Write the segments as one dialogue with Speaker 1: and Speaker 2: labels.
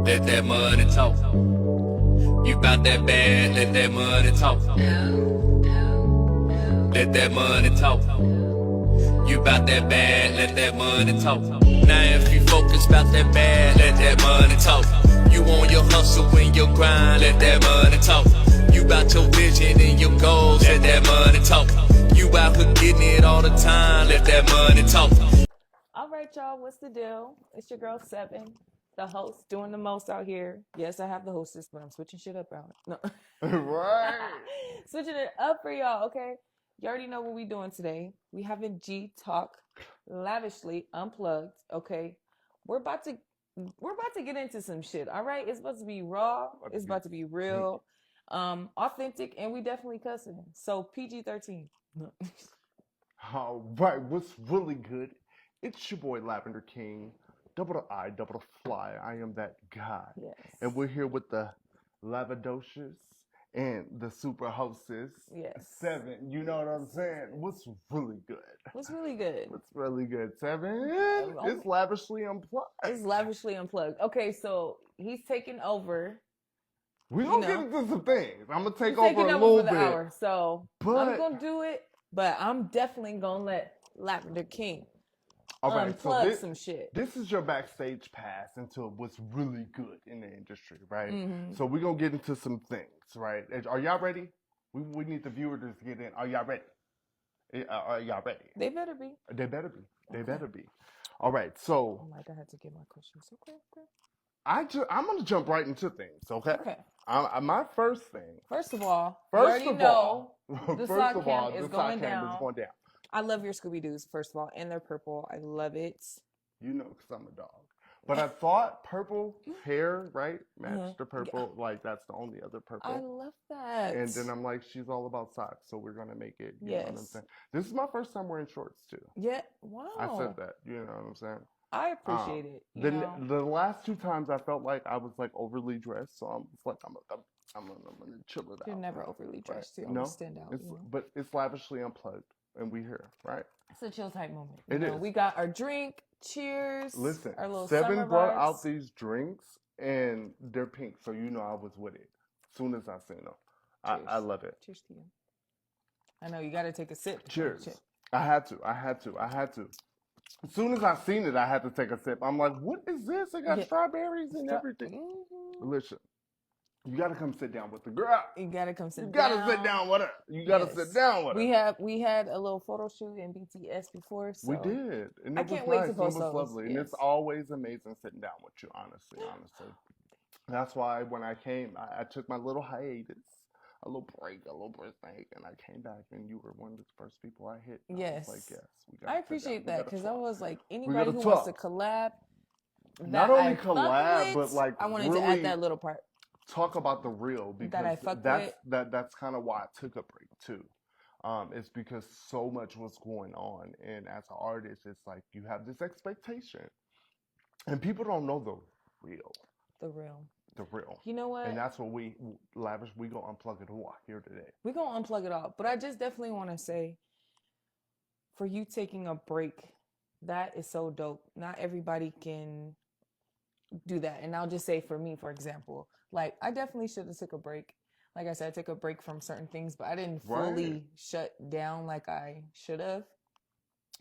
Speaker 1: Let that money talk. You bout that bad, let that money talk. Let that money talk. You bout that bad, let that money talk. Now if you focus bout that bad, let that money talk. You on your hustle and your grind, let that money talk. You bout your vision and your goals, let that money talk. You out here getting it all the time, let that money talk.
Speaker 2: All right, y'all, what's the deal? It's your girl 7, the host, doing the most out here. Yes, I have the hostess, but I'm switching shit up out. No.
Speaker 3: Right.
Speaker 2: Switching it up for y'all, okay? You already know what we doing today. We having G.Talk Lavishly Unplugged, okay? We're about to get into some shit, all right? It's about to be raw. It's about to be real, authentic, and we definitely cussing. So PG-13.
Speaker 3: All right, what's really good? It's your boy Lavender Kiing, double the I, double the fly. I am that guy.
Speaker 2: Yes.
Speaker 3: And we're here with the Lavadocious and the super hostess.
Speaker 2: Yes.
Speaker 3: 7, you know what I'm saying? What's really good?
Speaker 2: What's really good?
Speaker 3: What's really good, 7? It's lavishly unplugged.
Speaker 2: It's lavishly unplugged. Okay, so he's taking over.
Speaker 3: We're going to get into some things. I'm going to take
Speaker 2: He's taking
Speaker 3: over a
Speaker 2: over
Speaker 3: little
Speaker 2: for the
Speaker 3: bit.
Speaker 2: hour. So
Speaker 3: But
Speaker 2: I'm going to do it, but I'm definitely going to let Lavender Kiing unplug some shit.
Speaker 3: This is your backstage pass into what's really good in the industry, right?
Speaker 2: Mm-hmm.
Speaker 3: So we're going to get into some things, right? Are y'all ready? We need the viewers to get in. Are y'all ready? Are y'all ready?
Speaker 2: They better be.
Speaker 3: They better be. They
Speaker 2: Okay.
Speaker 3: better be. All right, so
Speaker 2: Oh, I had to get my questions. Okay.
Speaker 3: I'm going to jump right into things, okay?
Speaker 2: Okay.
Speaker 3: My first thing.
Speaker 2: First of all, you
Speaker 3: First
Speaker 2: already
Speaker 3: of
Speaker 2: know
Speaker 3: all,
Speaker 2: the
Speaker 3: first
Speaker 2: sock
Speaker 3: of
Speaker 2: cam
Speaker 3: all,
Speaker 2: is
Speaker 3: the
Speaker 2: going
Speaker 3: sock cam
Speaker 2: down.
Speaker 3: is going down.
Speaker 2: I love your Scooby-Doos, first of all, and they're purple. I love it.
Speaker 3: You know, because I'm a dog. But I thought purple hair, right, matched the purple. Yeah. Like, that's the only other purple.
Speaker 2: I love that.
Speaker 3: And then I'm like, she's all about socks, so we're going to make it. You
Speaker 2: Yes.
Speaker 3: know what I'm saying? This is my first time wearing shorts, too.
Speaker 2: Yeah. Wow.
Speaker 3: I said that. You know what I'm saying?
Speaker 2: I appreciate it.
Speaker 3: The last 2 times I felt like I was, like, overly dressed, so I'm like, I'm going to chill it out.
Speaker 2: You're never overly dressed.
Speaker 3: Right?
Speaker 2: You always stand out.
Speaker 3: But it's lavishly unplugged, and we here, right?
Speaker 2: It's a chill type moment.
Speaker 3: It is.
Speaker 2: We got our drink. Cheers.
Speaker 3: Listen,
Speaker 2: our little
Speaker 3: 7 brought
Speaker 2: vibes
Speaker 3: out these drinks, and they're pink, so you know I was with it. As soon as I seen them. I love it.
Speaker 2: Cheers to you. I know, you got to take a sip.
Speaker 3: Cheers. I had to. As soon as I seen it, I had to take a sip. I'm like, what is this? It got strawberries and everything. Mm-hmm. Listen, you got to come sit down with the girl.
Speaker 2: You got to come sit down.
Speaker 3: You got to sit down with her. You got to sit down with her.
Speaker 2: We had a little photo shoot in BTS before. So
Speaker 3: we did. And
Speaker 2: I can't wait to post those.
Speaker 3: It was lovely. Yes. And it's always amazing sitting down with you, honestly. That's why when I came, I took my little hiatus. A little break, and I came back, and you were one of the first people I hit.
Speaker 2: Yes.
Speaker 3: I was like, yes.
Speaker 2: I appreciate that, because I was like, anybody who wants to collab,
Speaker 3: not only collab, but like
Speaker 2: I wanted
Speaker 3: really
Speaker 2: to add that little part.
Speaker 3: Talk about the real, because that's kind of why I took a break too. It's because so much was going on, and as an artist, it's like you have this expectation, and people don't know the real.
Speaker 2: The real.
Speaker 3: The real.
Speaker 2: You know what?
Speaker 3: And that's what we gonna unplug it all here today.
Speaker 2: We gonna unplug it all. But I just definitely want to say, for you taking a break, that is so dope. Not everybody can do that. And I'll just say for me, for example, like I definitely should have took a break. Like I said, I took a break from certain things, but I didn't fully shut down like I should have.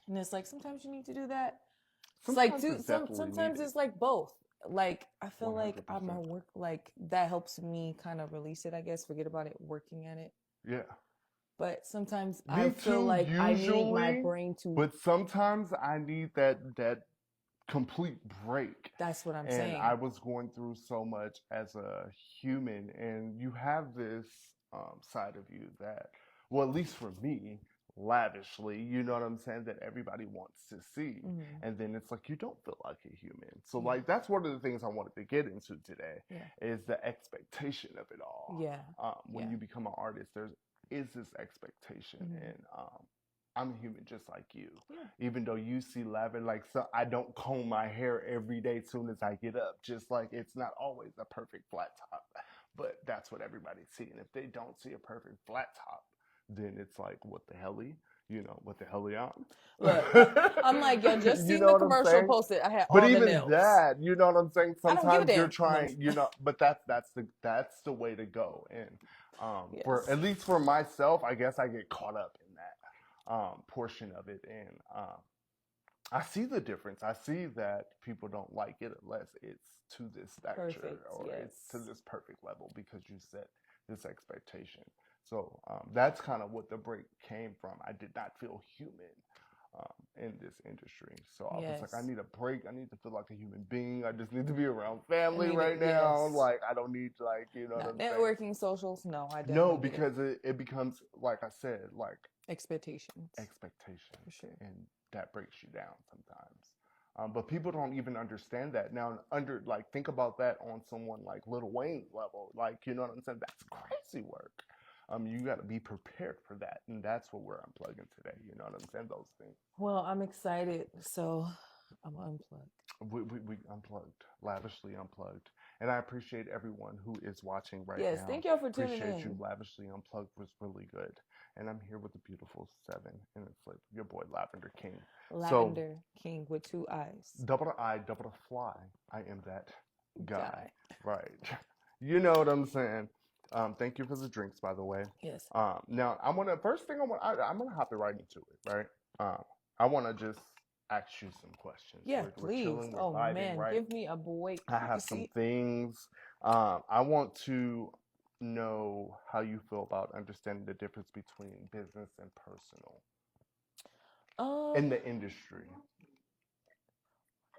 Speaker 2: And it's like sometimes you need to do that. Sometimes it's like both. Like I feel 100%. Like at my work, like that helps me kind of release it, I guess. Forget about it, working at it.
Speaker 3: Yeah.
Speaker 2: But sometimes I feel like I need my brain to.
Speaker 3: But sometimes I need that complete break.
Speaker 2: That's what I'm saying.
Speaker 3: And I was going through so much as a human, and you have this side of you that, well, at least for me, lavishly, you know what I'm saying, that everybody wants to see. Mm-hmm. And then it's like you don't feel like a human. So like that's one of the things I wanted to get into today is the expectation of it all. When you become an artist, there is this expectation. And I'm a human just like you. Even though you see lavish, like, so I don't comb my hair every day as soon as I get up, just like it's not always a perfect flat top, but that's what everybody's seeing. If they don't see a perfect flat top, then it's like, what the hell? you know, what the hell are you on?
Speaker 2: Look, I'm like, yo, just
Speaker 3: You
Speaker 2: seen
Speaker 3: know
Speaker 2: the
Speaker 3: what I'm
Speaker 2: commercial
Speaker 3: saying?
Speaker 2: posted. I had
Speaker 3: But
Speaker 2: all the
Speaker 3: even
Speaker 2: nails.
Speaker 3: that, you know what I'm saying?
Speaker 2: I don't give a
Speaker 3: Sometimes you're
Speaker 2: damn.
Speaker 3: trying, you know, but that's the way to go. And for
Speaker 2: Yes.
Speaker 3: at least for myself, I guess I get caught up in that portion of it, and I see the difference. I see that people don't like it unless it's to this stature
Speaker 2: Perfect,
Speaker 3: or it's to
Speaker 2: yes.
Speaker 3: this perfect level because you set this expectation. So that's kind of what the break came from. I did not feel human in this industry. So I was like, I
Speaker 2: Yes.
Speaker 3: need a break. I need to feel like a human being. I just need to be around family
Speaker 2: need
Speaker 3: right
Speaker 2: it,
Speaker 3: now.
Speaker 2: yes.
Speaker 3: Like, I don't need, like, you know what
Speaker 2: Not
Speaker 3: I'm saying?
Speaker 2: networking, socials. No, I definitely
Speaker 3: No,
Speaker 2: get
Speaker 3: because it becomes, like I said, like
Speaker 2: expectations.
Speaker 3: expectation.
Speaker 2: For sure.
Speaker 3: And that breaks you down sometimes. But people don't even understand that. Now, think about that on someone like Lil Wayne level. Like, you know what I'm saying? That's crazy work. You got to be prepared for that. And that's what we're unplugging today. You know what I'm saying? Those things.
Speaker 2: Well, I'm excited. So I'm unplugged.
Speaker 3: We unplugged, lavishly unplugged. And I appreciate everyone who is watching right now.
Speaker 2: Yes, thank y'all for tuning
Speaker 3: Appreciate
Speaker 2: in.
Speaker 3: you. Lavishly Unplugged was really good. And I'm here with the beautiful 7. And it's like your boy, Lavender Kiing.
Speaker 2: Lavender Kiing with 2 eyes.
Speaker 3: Double the I, double the fly. I am that guy. Right. You know what I'm saying? Thank you for the drinks, by the way.
Speaker 2: Yes.
Speaker 3: Now, I'm gonna hop it right into it, right? I want to just ask you some questions.
Speaker 2: Yeah,
Speaker 3: We're
Speaker 2: please.
Speaker 3: chilling, we're
Speaker 2: Oh
Speaker 3: vibing,
Speaker 2: man,
Speaker 3: right?
Speaker 2: give me a break.
Speaker 3: I have some things. I want to know how you feel about understanding the difference between business and personal in the industry.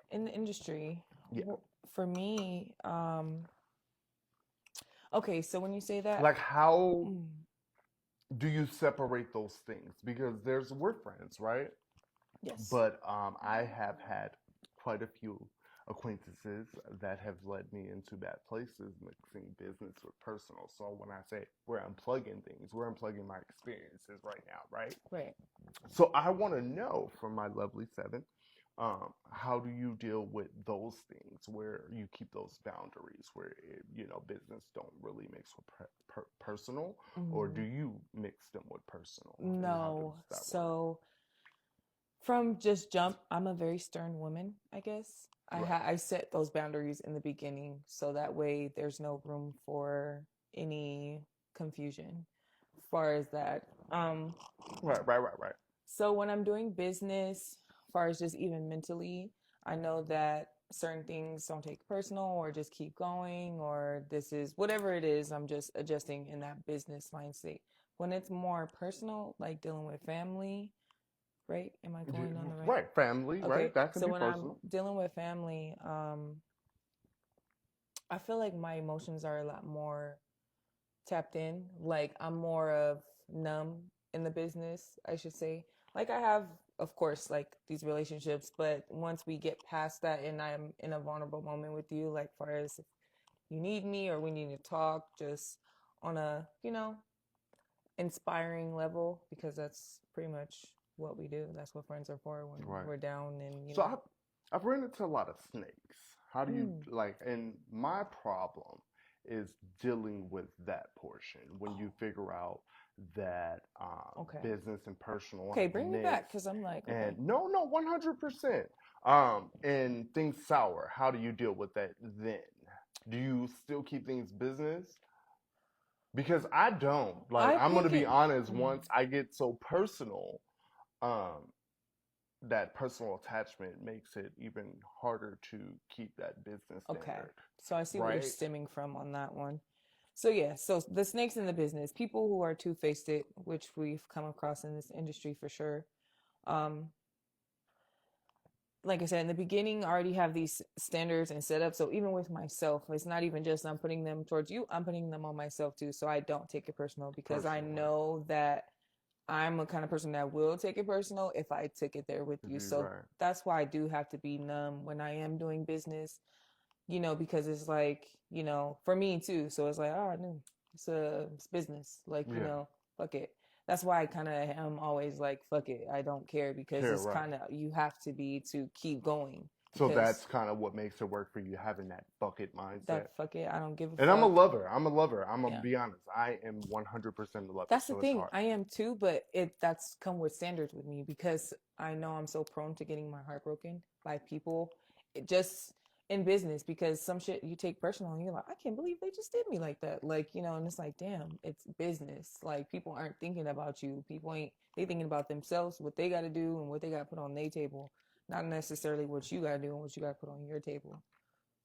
Speaker 2: In the industry,
Speaker 3: Yeah.
Speaker 2: for me, okay, so when you say that,
Speaker 3: Like, how do you separate those things? Because we're friends, right?
Speaker 2: yes,
Speaker 3: But I have had quite a few acquaintances that have led me into bad places, mixing business with personal. So when I say we're unplugging things, we're unplugging my experiences right now, right?
Speaker 2: right.
Speaker 3: So I want to know from my lovely 7, how do you deal with those things where you keep those boundaries where business don't really mix with personal, or do you mix them with personal?
Speaker 2: No, so from just jump, I'm a very stern woman, I guess. I set those boundaries in the beginning so that way there's no room for any confusion as far as that.
Speaker 3: Right.
Speaker 2: So when I'm doing business, as far as just even mentally, I know that certain things don't take personal or just keep going, or this is whatever it is, I'm just adjusting in that business mind state. When it's more personal, like dealing with family, right? Am I going on the right?
Speaker 3: Right, family,
Speaker 2: Okay.
Speaker 3: right? That can
Speaker 2: So
Speaker 3: be
Speaker 2: when
Speaker 3: personal.
Speaker 2: I'm dealing with family, I feel like my emotions are a lot more tapped in. Like I'm more of numb in the business, I should say. Like I have, of course, like these relationships, but once we get past that and I'm in a vulnerable moment with you, like far as if you need me or we need to talk just on a, inspiring level, because that's pretty much what we do. That's what friends are for when we're down and
Speaker 3: So I've run into a lot of snakes. How do you and my problem is dealing with that portion when you figure out that business and personal.
Speaker 2: Okay, bring me back because I'm like, okay.
Speaker 3: And no, 100%. And things sour. How do you deal with that then? Do you still keep things business? Because I don't. Like, I'm going to be honest, once I get so personal, that personal attachment makes it even harder to keep that business standard.
Speaker 2: Okay. So I see where you're stemming from on that one. So yeah, so the snakes in the business, people who are two-faced, which we've come across in this industry for sure. Like I said, in the beginning, I already have these standards and setups. So even with myself, it's not even just I'm putting them towards you, I'm putting them on myself too. So I don't take it personal because I know that I'm a kind of person that will take it personal if I took it there with you. So that's why I do have to be numb when I am doing business, because it's like, for me too. So it's like, oh, no, it's business. Like, fuck it. That's why I kind of am always like, fuck it. I don't care because it's kind of, you have to be to keep going.
Speaker 3: So
Speaker 2: because
Speaker 3: that's kind of what makes it work for you, having that bucket mindset.
Speaker 2: that fuck it, I don't give a
Speaker 3: And
Speaker 2: fuck.
Speaker 3: I'm a lover. I'm
Speaker 2: Yeah.
Speaker 3: gonna be honest. I am 100% a lover.
Speaker 2: That's the
Speaker 3: so
Speaker 2: thing.
Speaker 3: It's hard.
Speaker 2: I am too, but that's come with standards with me because I know I'm so prone to getting my heart broken by people. It just in business because some shit you take personal and you're like, I can't believe they just did me like that. Like, you know, and it's like, damn, it's business. Like people aren't thinking about you. People ain't they thinking about themselves, what they gotta do and what they gotta put on their table. Not necessarily what you gotta do and what you gotta put on your table.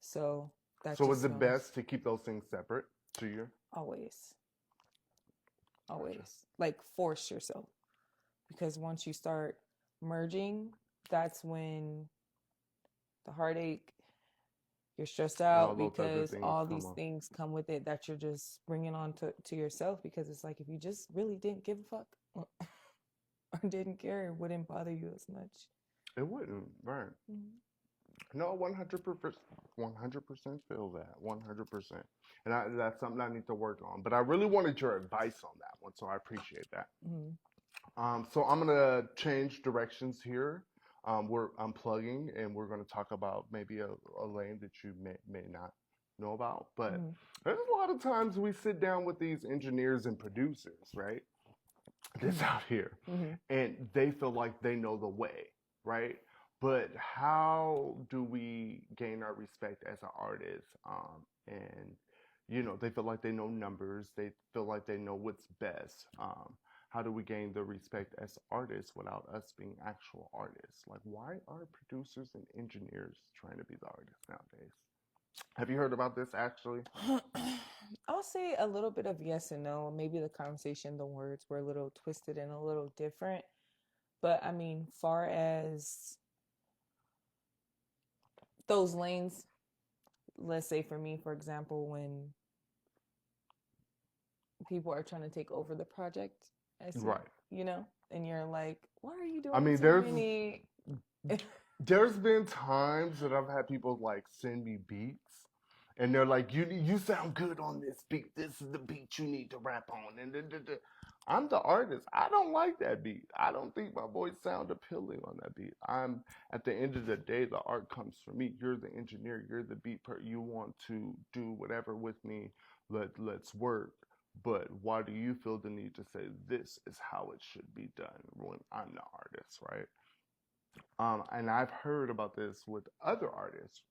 Speaker 2: So that
Speaker 3: So
Speaker 2: just
Speaker 3: is it
Speaker 2: smells
Speaker 3: best to keep those things separate to you?
Speaker 2: always.
Speaker 3: Gotcha.
Speaker 2: Always. Like force yourself. Because once you start merging, that's when the heartache, you're stressed
Speaker 3: And all
Speaker 2: out
Speaker 3: those other
Speaker 2: because
Speaker 3: things
Speaker 2: all
Speaker 3: come
Speaker 2: these
Speaker 3: up.
Speaker 2: things come with it that you're just bringing on to yourself. Because it's like if you just really didn't give a fuck or didn't care, it wouldn't bother you as much.
Speaker 3: It wouldn't, right? No, 100%, 100% feel that, 100%. And that's something I need to work on. But I really wanted your advice on that one, so I appreciate that. So I'm gonna change directions here. We're unplugging, and we're gonna talk about maybe a lane that you may not know about. But there's a lot of times we sit down with these engineers and producers, right? That's out here, and they feel like they know the way, right? But how do we gain our respect as an artist? And they feel like they know numbers. They feel like they know what's best. How do we gain the respect as artists without us being actual artists? Like, why are producers and engineers trying to be the artists nowadays? Have you heard about this actually?
Speaker 2: I'll say a little bit of yes and no. Maybe the conversation, the words were a little twisted and a little different. But I mean, far as those lanes, let's say for me, for example, when people are trying to take over the project,
Speaker 3: Right.
Speaker 2: and you're like, why are you doing
Speaker 3: I mean,
Speaker 2: so many?
Speaker 3: there's been times that I've had people like send me beats, and they're like, "You sound good on this beat. This is the beat you need to rap on." And I'm the artist. I don't like that beat. I don't think my voice sound appealing on that beat. I'm at the end of the day, the art comes from me. You're the engineer. You're the beat per. You want to do whatever with me. Let's work. But why do you feel the need to say this is how it should be done when I'm the artist, right? And I've heard about this with other artists,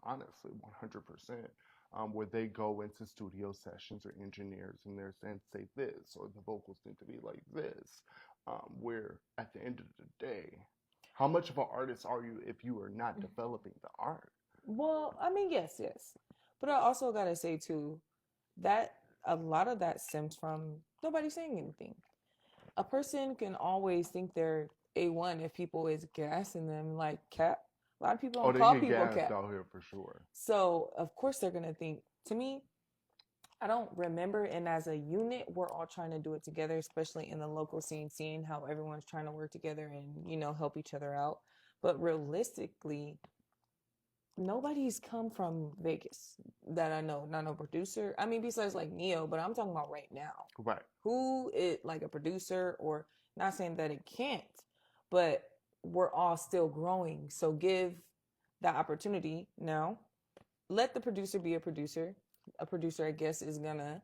Speaker 3: honestly, 100%, where they go into studio sessions or engineers and they're saying, say this, or the vocals need to be like this, where at the end of the day, how much of an artist are you if you are not developing the art?
Speaker 2: Well, I mean, yes. But I also got to say, too, that a lot of that stems from nobody saying anything. A person can always think they're A1 if people is gassing them like cap. A lot of people
Speaker 3: Oh,
Speaker 2: don't
Speaker 3: they
Speaker 2: call
Speaker 3: get
Speaker 2: people
Speaker 3: gassed
Speaker 2: cap.
Speaker 3: out here for sure.
Speaker 2: So, of course, they're going to think, to me, I don't remember. And as a unit, we're all trying to do it together, especially in the local scene, seeing how everyone's trying to work together and, help each other out. But realistically, nobody's come from Vegas that I know. Not no producer. I mean, besides like Neo, but I'm talking about right now.
Speaker 3: Right.
Speaker 2: Who is like a producer, or not saying that it can't, but we're all still growing. So give that opportunity now. Let the producer be a producer. A producer, I guess, is gonna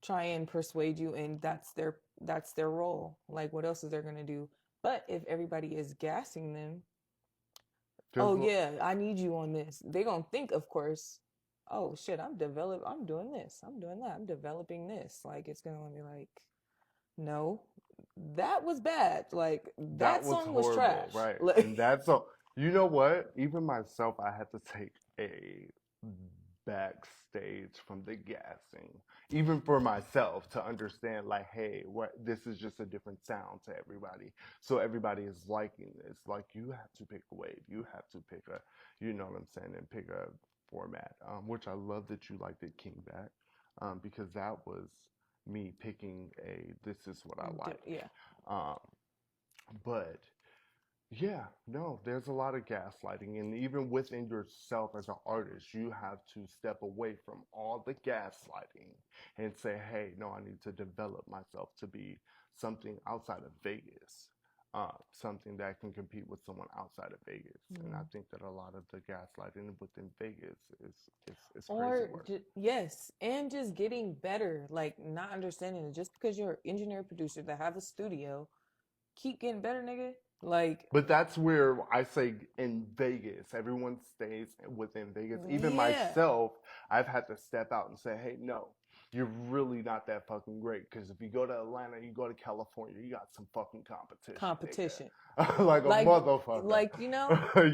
Speaker 2: try and persuade you, and that's their role. Like, what else is they're gonna do? But if everybody is gassing them, yeah, I need you on this. They're gonna think, of course, oh shit, I'm doing this, I'm doing that, I'm developing this. Like, it's gonna be like, no, that was bad. Like, that song was trash.
Speaker 3: Right.
Speaker 2: Like,
Speaker 3: And that's so, you know what? Even myself, I had to take a backstage from the gassing, even for myself, to understand, like, hey, this is just a different sound to everybody. So everybody is liking this. Like, you have to pick a wave. You have to pick you know what I'm saying, and pick a format, which I love that you liked it King back, because that was me picking this is what I like.
Speaker 2: yeah.
Speaker 3: But yeah, no, there's a lot of gaslighting, and even within yourself as an artist, you have to step away from all the gaslighting and say, hey, no, I need to develop myself to be something outside of Vegas. something that can compete with someone outside of Vegas. And I think that a lot of the gaslighting within Vegas is crazy
Speaker 2: Or
Speaker 3: work.
Speaker 2: yes, and just getting better, like not understanding it. Just because you're an engineer producer that have a studio, keep getting better, nigga. Like,
Speaker 3: But that's where I say in Vegas, everyone stays within Vegas. Even
Speaker 2: yeah,
Speaker 3: myself, I've had to step out and say, hey, no, you're really not that fucking great. Because if you go to Atlanta, you go to California, you got some fucking competition,
Speaker 2: competition.
Speaker 3: nigga. Like a
Speaker 2: Like,
Speaker 3: motherfucker.
Speaker 2: like you know,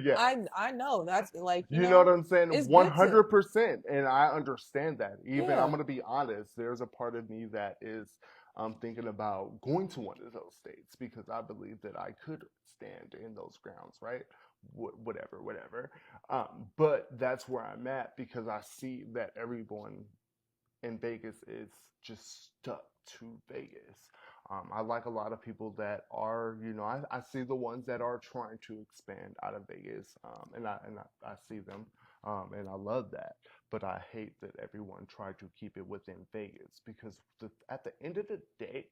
Speaker 3: Yeah.
Speaker 2: I know that's like
Speaker 3: You know what I'm saying?
Speaker 2: it's good to
Speaker 3: 100%. And I understand that. Even, I'm
Speaker 2: yeah.
Speaker 3: going to be honest, there's a part of me that is thinking about going to one of those states because I believe that I could stand in those grounds, right? Whatever. But that's where I'm at because I see that everyone in Vegas is just stuck to Vegas. I like a lot of people that are, I see the ones that are trying to expand out of Vegas, and I see them, and I love that. But I hate that everyone tried to keep it within Vegas because at the end of the day,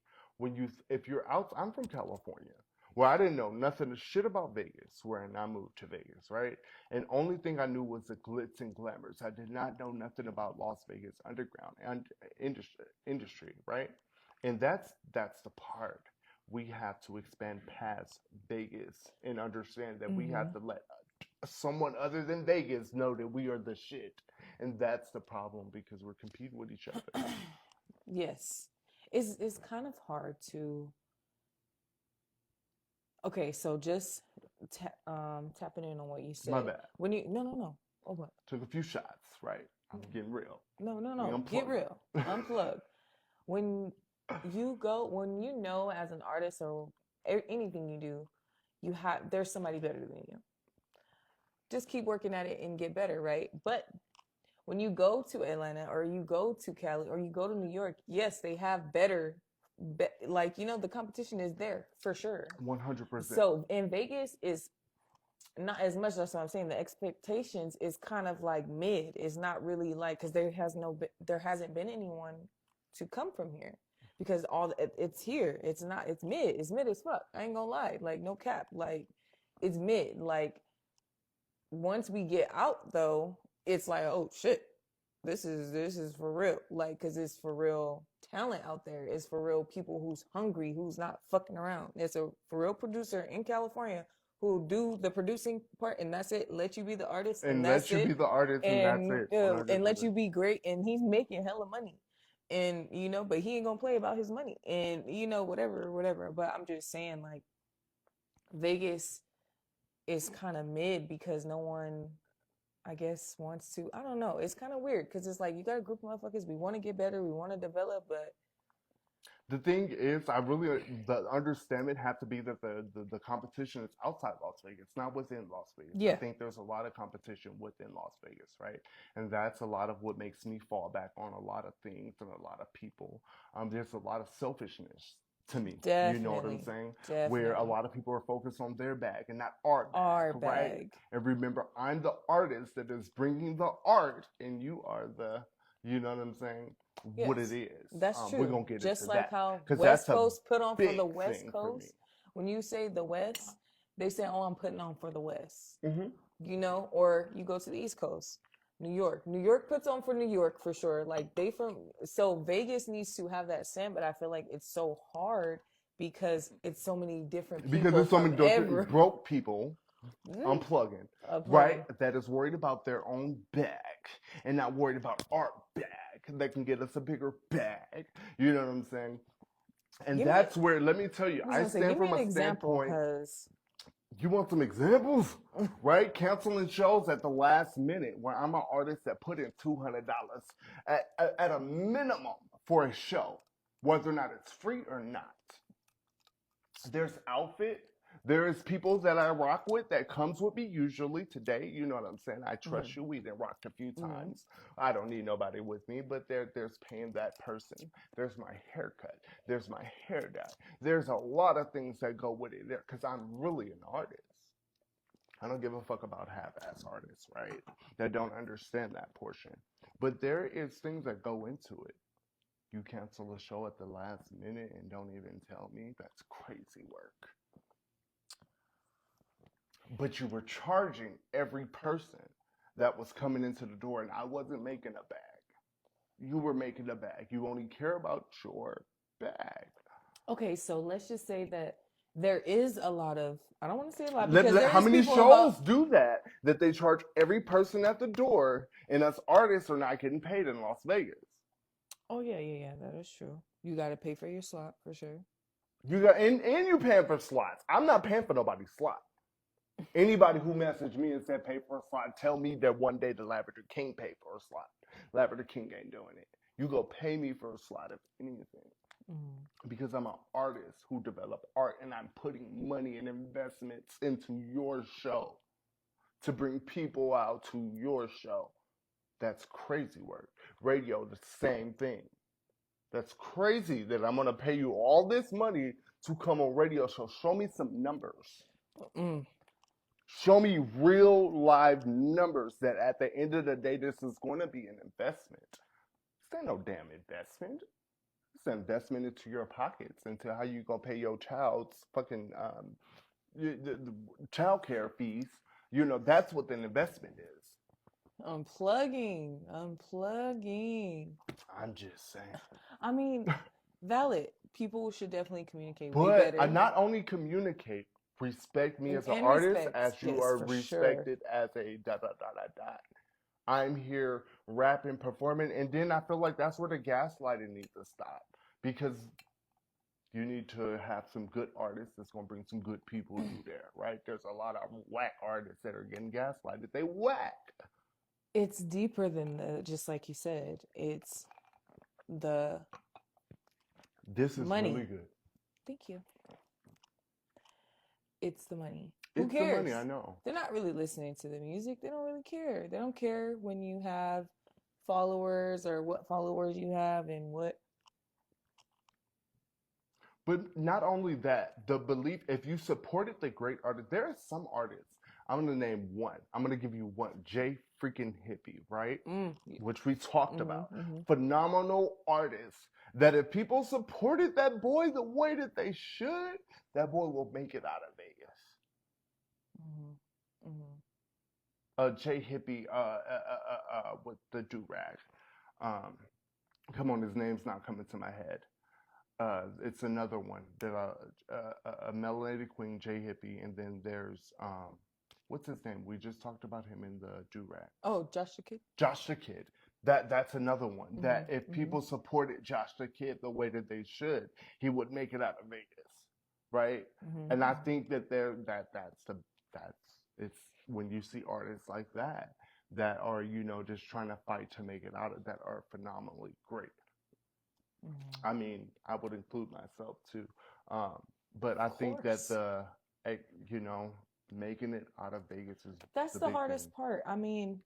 Speaker 3: if you're out, I'm from California, where I didn't know nothing shit about Vegas, when I moved to Vegas, right? And only thing I knew was the glitz and glamours. I did not know nothing about Las Vegas underground and industry, right? And that's the part. We have to expand past Vegas and understand that we have to let someone other than Vegas know that we are the shit. And that's the problem because we're competing with each other.
Speaker 2: Yes, it's kind of hard to. Okay, so just tapping in on what you
Speaker 3: My
Speaker 2: said.
Speaker 3: bad.
Speaker 2: When you no. Oh what?
Speaker 3: Took a few shots, right? I'm getting real.
Speaker 2: No.
Speaker 3: We
Speaker 2: Get
Speaker 3: unplugged
Speaker 2: real.
Speaker 3: it.
Speaker 2: Unplug. When when you know as an artist or anything you do, there's somebody better than you. Just keep working at it and get better, right? But when you go to Atlanta or you go to Cali or you go to New York, yes, they have better, like, the competition is there for sure.
Speaker 3: 100%.
Speaker 2: So in Vegas is not as much. That's what I'm saying. The expectations is kind of like mid. It's not really like, because there hasn't been anyone to come from here because it's here. It's mid. It's mid as fuck. I ain't gonna lie. Like, no cap. Like, it's mid. Like, once we get out though, it's like, oh shit, this is for real. Like, because it's for real talent out there. It's for real people who's hungry, who's not fucking around. It's a for real producer in California who do the producing part, and that's it. Let you be the artist, and
Speaker 3: And
Speaker 2: that's
Speaker 3: let you
Speaker 2: it.
Speaker 3: be the artist, and that's it.
Speaker 2: And let
Speaker 3: 100%.
Speaker 2: you be great, and he's making hella money, and but he ain't gonna play about his money, and whatever. But I'm just saying, like, Vegas is kind of mid because no one, I guess, wants to. I don't know. It's kind of weird because it's like you got a group of motherfuckers. We want to get better. We want to develop, but
Speaker 3: The thing is, the understanding have to be that the competition is outside Las Vegas, not within Las Vegas. I
Speaker 2: yeah,
Speaker 3: think there's a lot of competition within Las Vegas, right? And that's a lot of what makes me fall back on a lot of things and a lot of people. There's a lot of selfishness to me. You know what I'm
Speaker 2: definitely,
Speaker 3: saying? Where a
Speaker 2: definitely.
Speaker 3: lot of people are focused on their bag and not our bag,
Speaker 2: Our
Speaker 3: right?
Speaker 2: bag.
Speaker 3: And remember, I'm the artist that is bringing the art, and you are the, you know what I'm saying? What it
Speaker 2: Yes,
Speaker 3: is.
Speaker 2: that's
Speaker 3: We're
Speaker 2: true.
Speaker 3: gonna get into
Speaker 2: Just like
Speaker 3: that
Speaker 2: how
Speaker 3: because
Speaker 2: West
Speaker 3: that's a
Speaker 2: Coast put on for the
Speaker 3: big
Speaker 2: West
Speaker 3: thing for me.
Speaker 2: Coast. When you say the West, they say, "Oh, I'm putting on for the West."
Speaker 3: Mm-hmm.
Speaker 2: Or you go to the East Coast, New York. New York puts on for New York for sure. Like, so Vegas needs to have that same, but I feel like it's so hard because it's so many different
Speaker 3: Because
Speaker 2: people
Speaker 3: there's so
Speaker 2: from
Speaker 3: many
Speaker 2: every
Speaker 3: broke people unplugging, right?
Speaker 2: unplugging.
Speaker 3: That is worried about their own bag and not worried about our bag that can get us a bigger bag. You know what I'm saying? And
Speaker 2: Give me.
Speaker 3: that's where, let me tell you,
Speaker 2: I was
Speaker 3: I
Speaker 2: gonna say,
Speaker 3: stand
Speaker 2: give me
Speaker 3: from
Speaker 2: an
Speaker 3: a
Speaker 2: example,
Speaker 3: standpoint.
Speaker 2: cause
Speaker 3: You want some examples? Right? Canceling shows at the last minute where I'm an artist that put in $200 at a minimum for a show, whether or not it's free or not. There's outfit. There's people that I rock with that comes with me usually today. You know what I'm saying? I trust you. We done rocked a few times. I don't need nobody with me, but there's paying that person. There's my haircut. There's my hair dye. There's a lot of things that go with it there because I'm really an artist. I don't give a fuck about half-ass artists, right? That don't understand that portion. But there is things that go into it. You cancel a show at the last minute and don't even tell me? That's crazy work. but you were charging every person that was coming into the door, and I wasn't making a bag. You were making a bag. You only care about your bag.
Speaker 2: Okay, so let's just say that there is a lot of, I don't want to say a lot because there
Speaker 3: How
Speaker 2: is
Speaker 3: many
Speaker 2: people
Speaker 3: shows do that they charge every person at the door, and us artists are not getting paid in Las Vegas?
Speaker 2: Oh yeah, that is true. You got to pay for your slot for sure.
Speaker 3: You got and you paying for slots. I'm not paying for nobody's slot. Anybody who messaged me and said pay for a slot, tell me that one day the Lavender Kiing paid for a slot. Lavender Kiing ain't doing it. You go pay me for a slot if anything. Because I'm an artist who develop art, and I'm putting money and investments into your show to bring people out to your show. That's crazy work. Radio, the same thing. That's crazy that I'm going to pay you all this money to come on radio show. Show me some numbers. Show me real live numbers that at the end of the day, this is going to be an investment. This ain't no damn investment. It's an investment into your pockets, into how you going to pay your child's fucking the child care fees. You know, that's what the investment is.
Speaker 2: Unplugging.
Speaker 3: I'm just saying.
Speaker 2: I mean, valid. People should definitely communicate way
Speaker 3: But
Speaker 2: better.
Speaker 3: I not only communicate, respect me as an artist as you are respected as a ... I'm here rapping, performing, and then I feel like that's where the gaslighting needs to stop. Because you need to have some good artists that's going to bring some good people through there, right? There's a lot of whack artists that are getting gaslighted. They whack.
Speaker 2: It's deeper than just like you said. It's the
Speaker 3: This is
Speaker 2: money.
Speaker 3: really good.
Speaker 2: Thank you. It's the money.
Speaker 3: It's
Speaker 2: Who cares?
Speaker 3: the money, I know.
Speaker 2: They're not really listening to the music. They don't really care. They don't care when you have followers or what followers you have and what.
Speaker 3: But not only that, the belief, if you supported the great artist, there are some artists. I'm going to name one. I'm going to give you one. J freaking Hippie, right? Which we talked about. Phenomenal artist that if people supported that boy the way that they should, that boy will make it out of Vegas. J Hippie with the do-rag. Come on, his name's not coming to my head. It's another one that a melanated queen, J Hippie, and then there's what's his name? We just talked about him in the do-rag.
Speaker 2: Oh, Josh the Kid.
Speaker 3: Josh the Kid. That's another one. That if people supported Josh the Kid the way that they should, he would make it out of Vegas, right? And I think that it's when you see artists like that are just trying to fight to make it out of that are phenomenally great. I mean, I would include myself too, but I think that making it out of Vegas is
Speaker 2: that's the hardest part. I mean,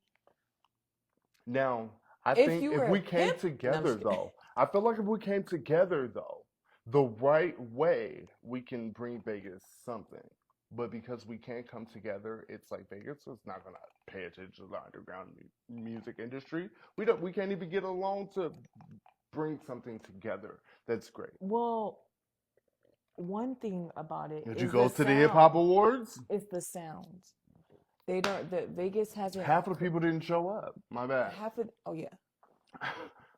Speaker 3: now I think if we came together though, I feel like if we came together though, the right way, we can bring Vegas something. But because we can't come together, it's like Vegas is not gonna pay attention to the underground music industry. We can't even get along to bring something together that's great.
Speaker 2: Well, one thing about it
Speaker 3: Did you go to the Hip Hop Awards?
Speaker 2: It's the sounds. They don't. Vegas hasn't.
Speaker 3: Half of the people didn't show up. My bad.
Speaker 2: Oh yeah.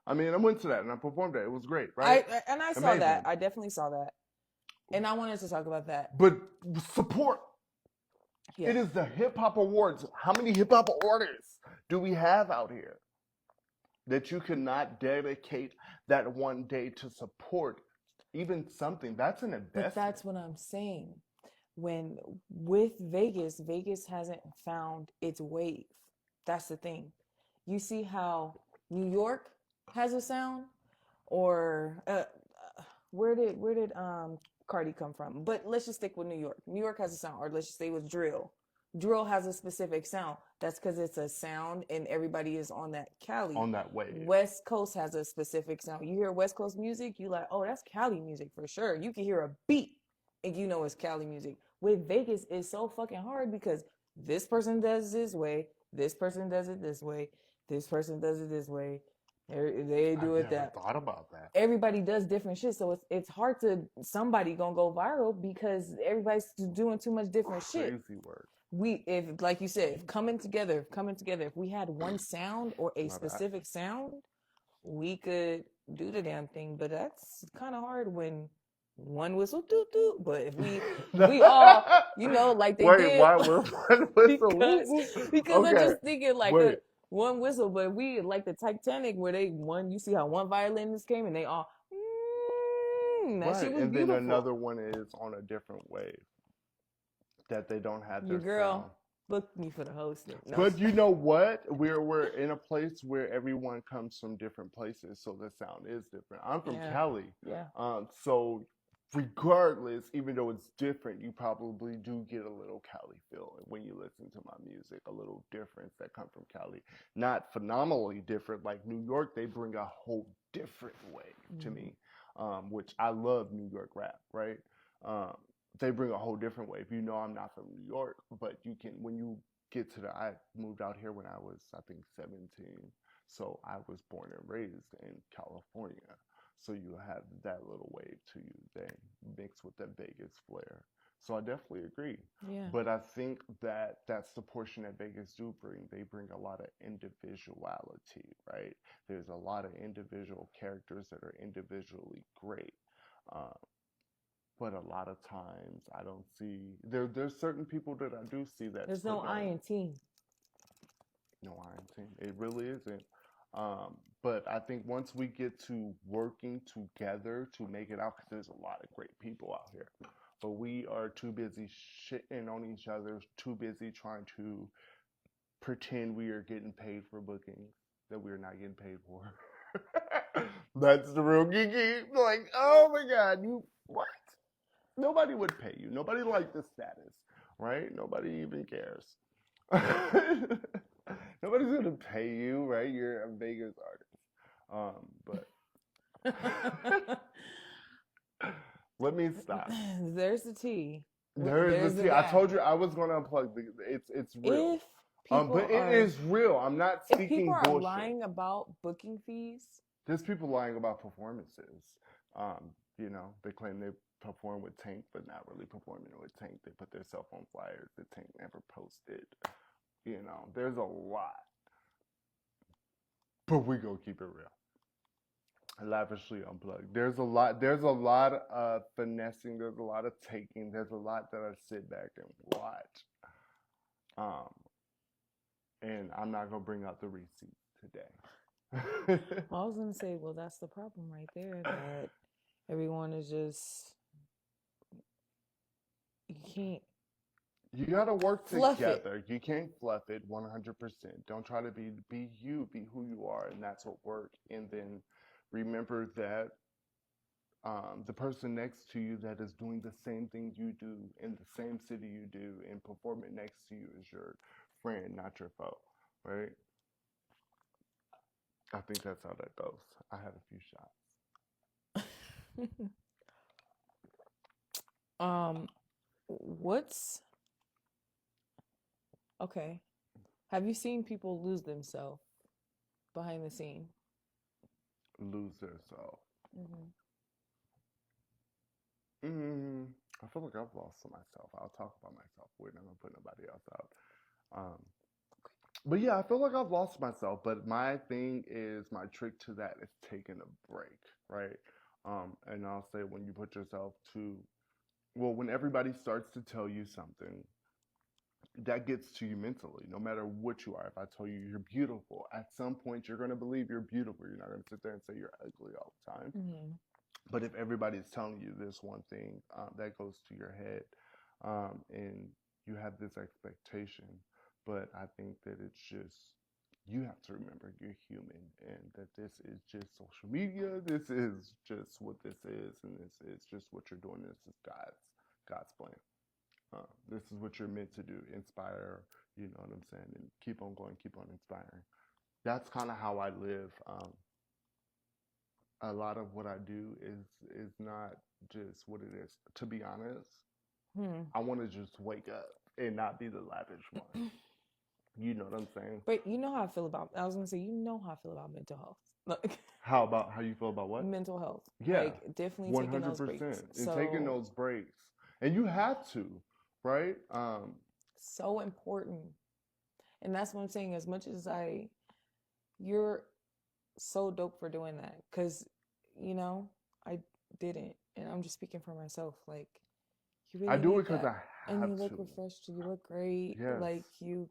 Speaker 3: I mean, I went to that and I performed it. It was great, right?
Speaker 2: I saw that. I definitely saw that, and I wanted to talk about that.
Speaker 3: But support.
Speaker 2: Yeah.
Speaker 3: It is the Hip Hop Awards. How many hip hop artists do we have out here that you cannot dedicate that one day to support even something? That's an investment.
Speaker 2: But that's what I'm saying. With Vegas hasn't found its wave. That's the thing. You see how New York has a sound, or where did Cardi come from? But let's just stick with New York. New York has a sound, or let's just stay with drill. Drill has a specific sound. That's because it's a sound, and everybody is on that Cali.
Speaker 3: On that wave.
Speaker 2: West Coast has a specific sound. You hear West Coast music, you like, oh, that's Cali music for sure. You can hear a beat, and you know it's Cali music. With Vegas, it's so fucking hard because this person does this way, this person does it this way, this person does it this way. They do it that.
Speaker 3: I thought about that.
Speaker 2: Everybody does different shit, so it's hard to somebody gonna go viral because everybody's doing too much different shit.
Speaker 3: Crazy work.
Speaker 2: if like you said, if coming together, if we had one sound or a specific sound, we could do the damn thing. But that's kind of hard when one whistle, doo doo. But if we all, like they did.
Speaker 3: Why we're one whistle?
Speaker 2: Because
Speaker 3: Okay.
Speaker 2: I'm just thinking like one whistle, but we like the Titanic where you see how one violinist came and they all, that shit was
Speaker 3: and
Speaker 2: beautiful.
Speaker 3: then another one is on a different wave that they don't have their
Speaker 2: Your girl
Speaker 3: sound.
Speaker 2: booked me for the hosting. No.
Speaker 3: But you know what? We're in a place where everyone comes from different places, so the sound is different. I'm from Cali.
Speaker 2: Yeah.
Speaker 3: So regardless, even though it's different, you probably do get a little Cali feel when you listen to my music, a little difference that come from Cali. Not phenomenally different like New York. They bring a whole different wave to me, which I love New York rap, right? They bring a whole different wave. I'm not from New York, but when you get to I moved out here when I was, I think, 17. So I was born and raised in California. So you have that little wave to you that mixed with the Vegas flair. So I definitely agree.
Speaker 2: Yeah.
Speaker 3: But I think that's the portion that Vegas do bring. They bring a lot of individuality, right? There's a lot of individual characters that are individually great. But a lot of times I don't see there's certain people that I do see that
Speaker 2: there's no I in team.
Speaker 3: No I in team. It really isn't. But I think once we get to working together to make it out, because there's a lot of great people out here, but we are too busy shitting on each other, too busy trying to pretend we are getting paid for bookings that we're not getting paid for. That's the real geeky. Like, oh my God, what? Nobody would pay you. Nobody likes the status, right? Nobody even cares. Nobody's gonna pay you, right? You're a Vegas artist. But let me stop.
Speaker 2: There's the tea.
Speaker 3: There's the tea. I told you I was gonna unplug. It's real. But it is real. I'm not speaking bullshit. If people are
Speaker 2: lying about booking fees,
Speaker 3: there's people lying about performances. They claim they perform with Tank, but not really performing with Tank. They put their cell phone flyers that Tank never posted. There's a lot. But we gonna keep it real. Lavishly unplugged. There's a lot of finessing. There's a lot of taking. There's a lot that I sit back and watch. And I'm not gonna bring out the receipts today.
Speaker 2: I was gonna say, well, that's the problem right there. That everyone is just
Speaker 3: You gotta work together. You can't fluff it 100%. Don't try to be you, be who you are, and that's what work. And then remember that the person next to you that is doing the same thing you do in the same city you do and performing next to you is your friend, not your foe, right? I think that's how that goes. I had a few shots.
Speaker 2: Okay. Have you seen people lose themselves behind the scene?
Speaker 3: Lose themselves. I feel like I've lost myself. I'll talk about myself. We're not gonna put nobody else out. But yeah, I feel like I've lost myself. But my thing is, my trick to that is taking a break, right? And I'll say when you put yourself when everybody starts to tell you something, that gets to you mentally, no matter what you are. If I tell you you're beautiful, at some point you're going to believe you're beautiful. You're not going to sit there and say you're ugly all the time. Mm-hmm. But if everybody's telling you this one thing, that goes to your head, and you have this expectation. But I think that it's just, you have to remember you're human, and that this is just social media. This is just what this is, and this is just what you're doing. This is God's plan. This is what you're meant to do, inspire, you know what I'm saying, and keep on going, keep on inspiring. That's kind of how I live. A lot of what I do is not just what it is. To be honest, I want to just wake up and not be the lavish one. You know what I'm saying?
Speaker 2: But you know how I feel about, I was going to say, you know how I feel about mental health. Like,
Speaker 3: how you feel about what?
Speaker 2: Mental health.
Speaker 3: Yeah.
Speaker 2: Like, definitely 100%. Taking those breaks.
Speaker 3: And taking those breaks. And you have to, right?
Speaker 2: So important. And that's what I'm saying. As much as you're so dope for doing that. Cause, you know, I didn't. And I'm just speaking for myself. Like, you
Speaker 3: I
Speaker 2: really
Speaker 3: do
Speaker 2: need
Speaker 3: it because
Speaker 2: that.
Speaker 3: I
Speaker 2: And
Speaker 3: have
Speaker 2: you look
Speaker 3: to.
Speaker 2: refreshed. You look great.
Speaker 3: Yes.
Speaker 2: You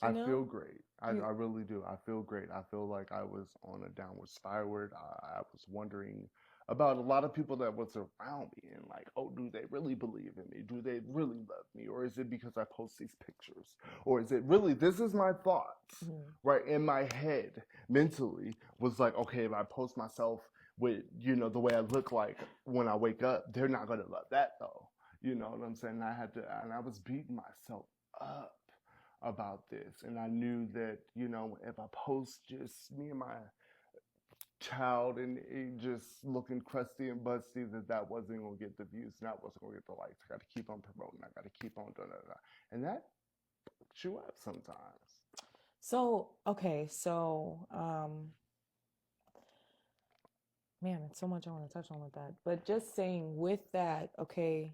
Speaker 3: I feel
Speaker 2: know,
Speaker 3: great. I
Speaker 2: you,
Speaker 3: really do. I feel great. I feel like I was on a downward spiral. I was wondering about a lot of people that was around me and like, oh, do they really believe in me? Do they really love me? Or is it because I post these pictures? Or is it really, this is my thoughts,
Speaker 2: mhm.
Speaker 3: right? In my head, mentally, was like, okay, if I post myself with, you know, the way I look like when I wake up, they're not going to love that though. You know what I'm saying? And I was beating myself up about this, and I knew that, you know, if I post just me and my child and it just looking crusty and busty, that wasn't gonna get the views, and that wasn't gonna get the likes. I got to keep on promoting. I got to keep on doing that, and that fucks you up sometimes.
Speaker 2: So, okay. So, man, it's so much I want to touch on with that. But just saying with that, okay,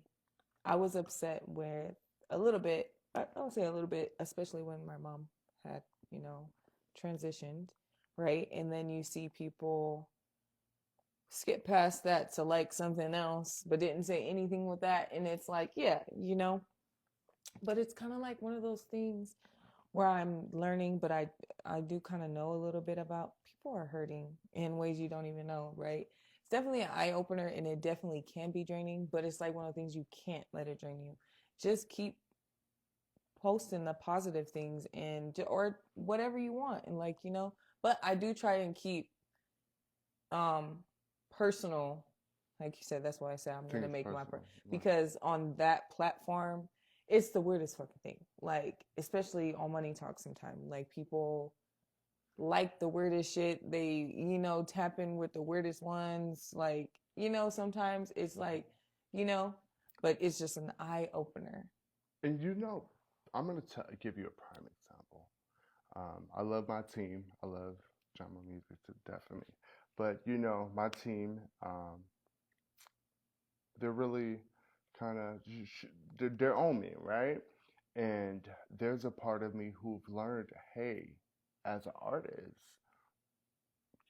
Speaker 2: I was upset with a little bit. I would say a little bit, especially when my mom had, you know, transitioned, right? And then you see people skip past that to like something else, but didn't say anything with that. And it's like, yeah, you know, but it's kind of like one of those things where I'm learning, but I do kind of know a little bit about people are hurting in ways you don't even know, right? It's definitely an eye opener, and it definitely can be draining, but it's like one of the things you can't let it drain you. Just keep posting the positive things and or whatever you want, and like, you know, but I do try and keep um personal, like you said. That's why I say I'm gonna
Speaker 3: Things
Speaker 2: make my
Speaker 3: personal, right?
Speaker 2: because on that platform it's the weirdest fucking thing, like especially on Money Talk. Sometimes like people like the weirdest shit, they, you know, tap in with the weirdest ones, like, you know, sometimes it's like, you know, but it's just an eye opener.
Speaker 3: And you know, I'm gonna give you a prime example. I love my team. I love drama music to death of me, but you know, my team, they're really kind of they're on me, right? And there's a part of me who've learned, hey, as an artist,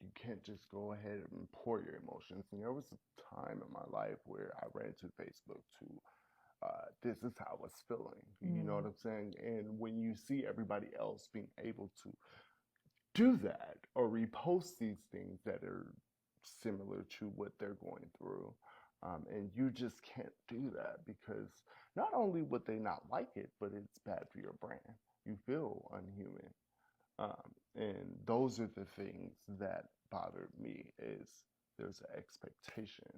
Speaker 3: you can't just go ahead and pour your emotions. And there was a time in my life where I ran to Facebook to, this is how I was feeling. You know what I'm saying? And when you see everybody else being able to do that or repost these things that are similar to what they're going through, and you just can't do that because not only would they not like it, but it's bad for your brand. You feel unhuman. And those are the things that bothered me is there's an expectation,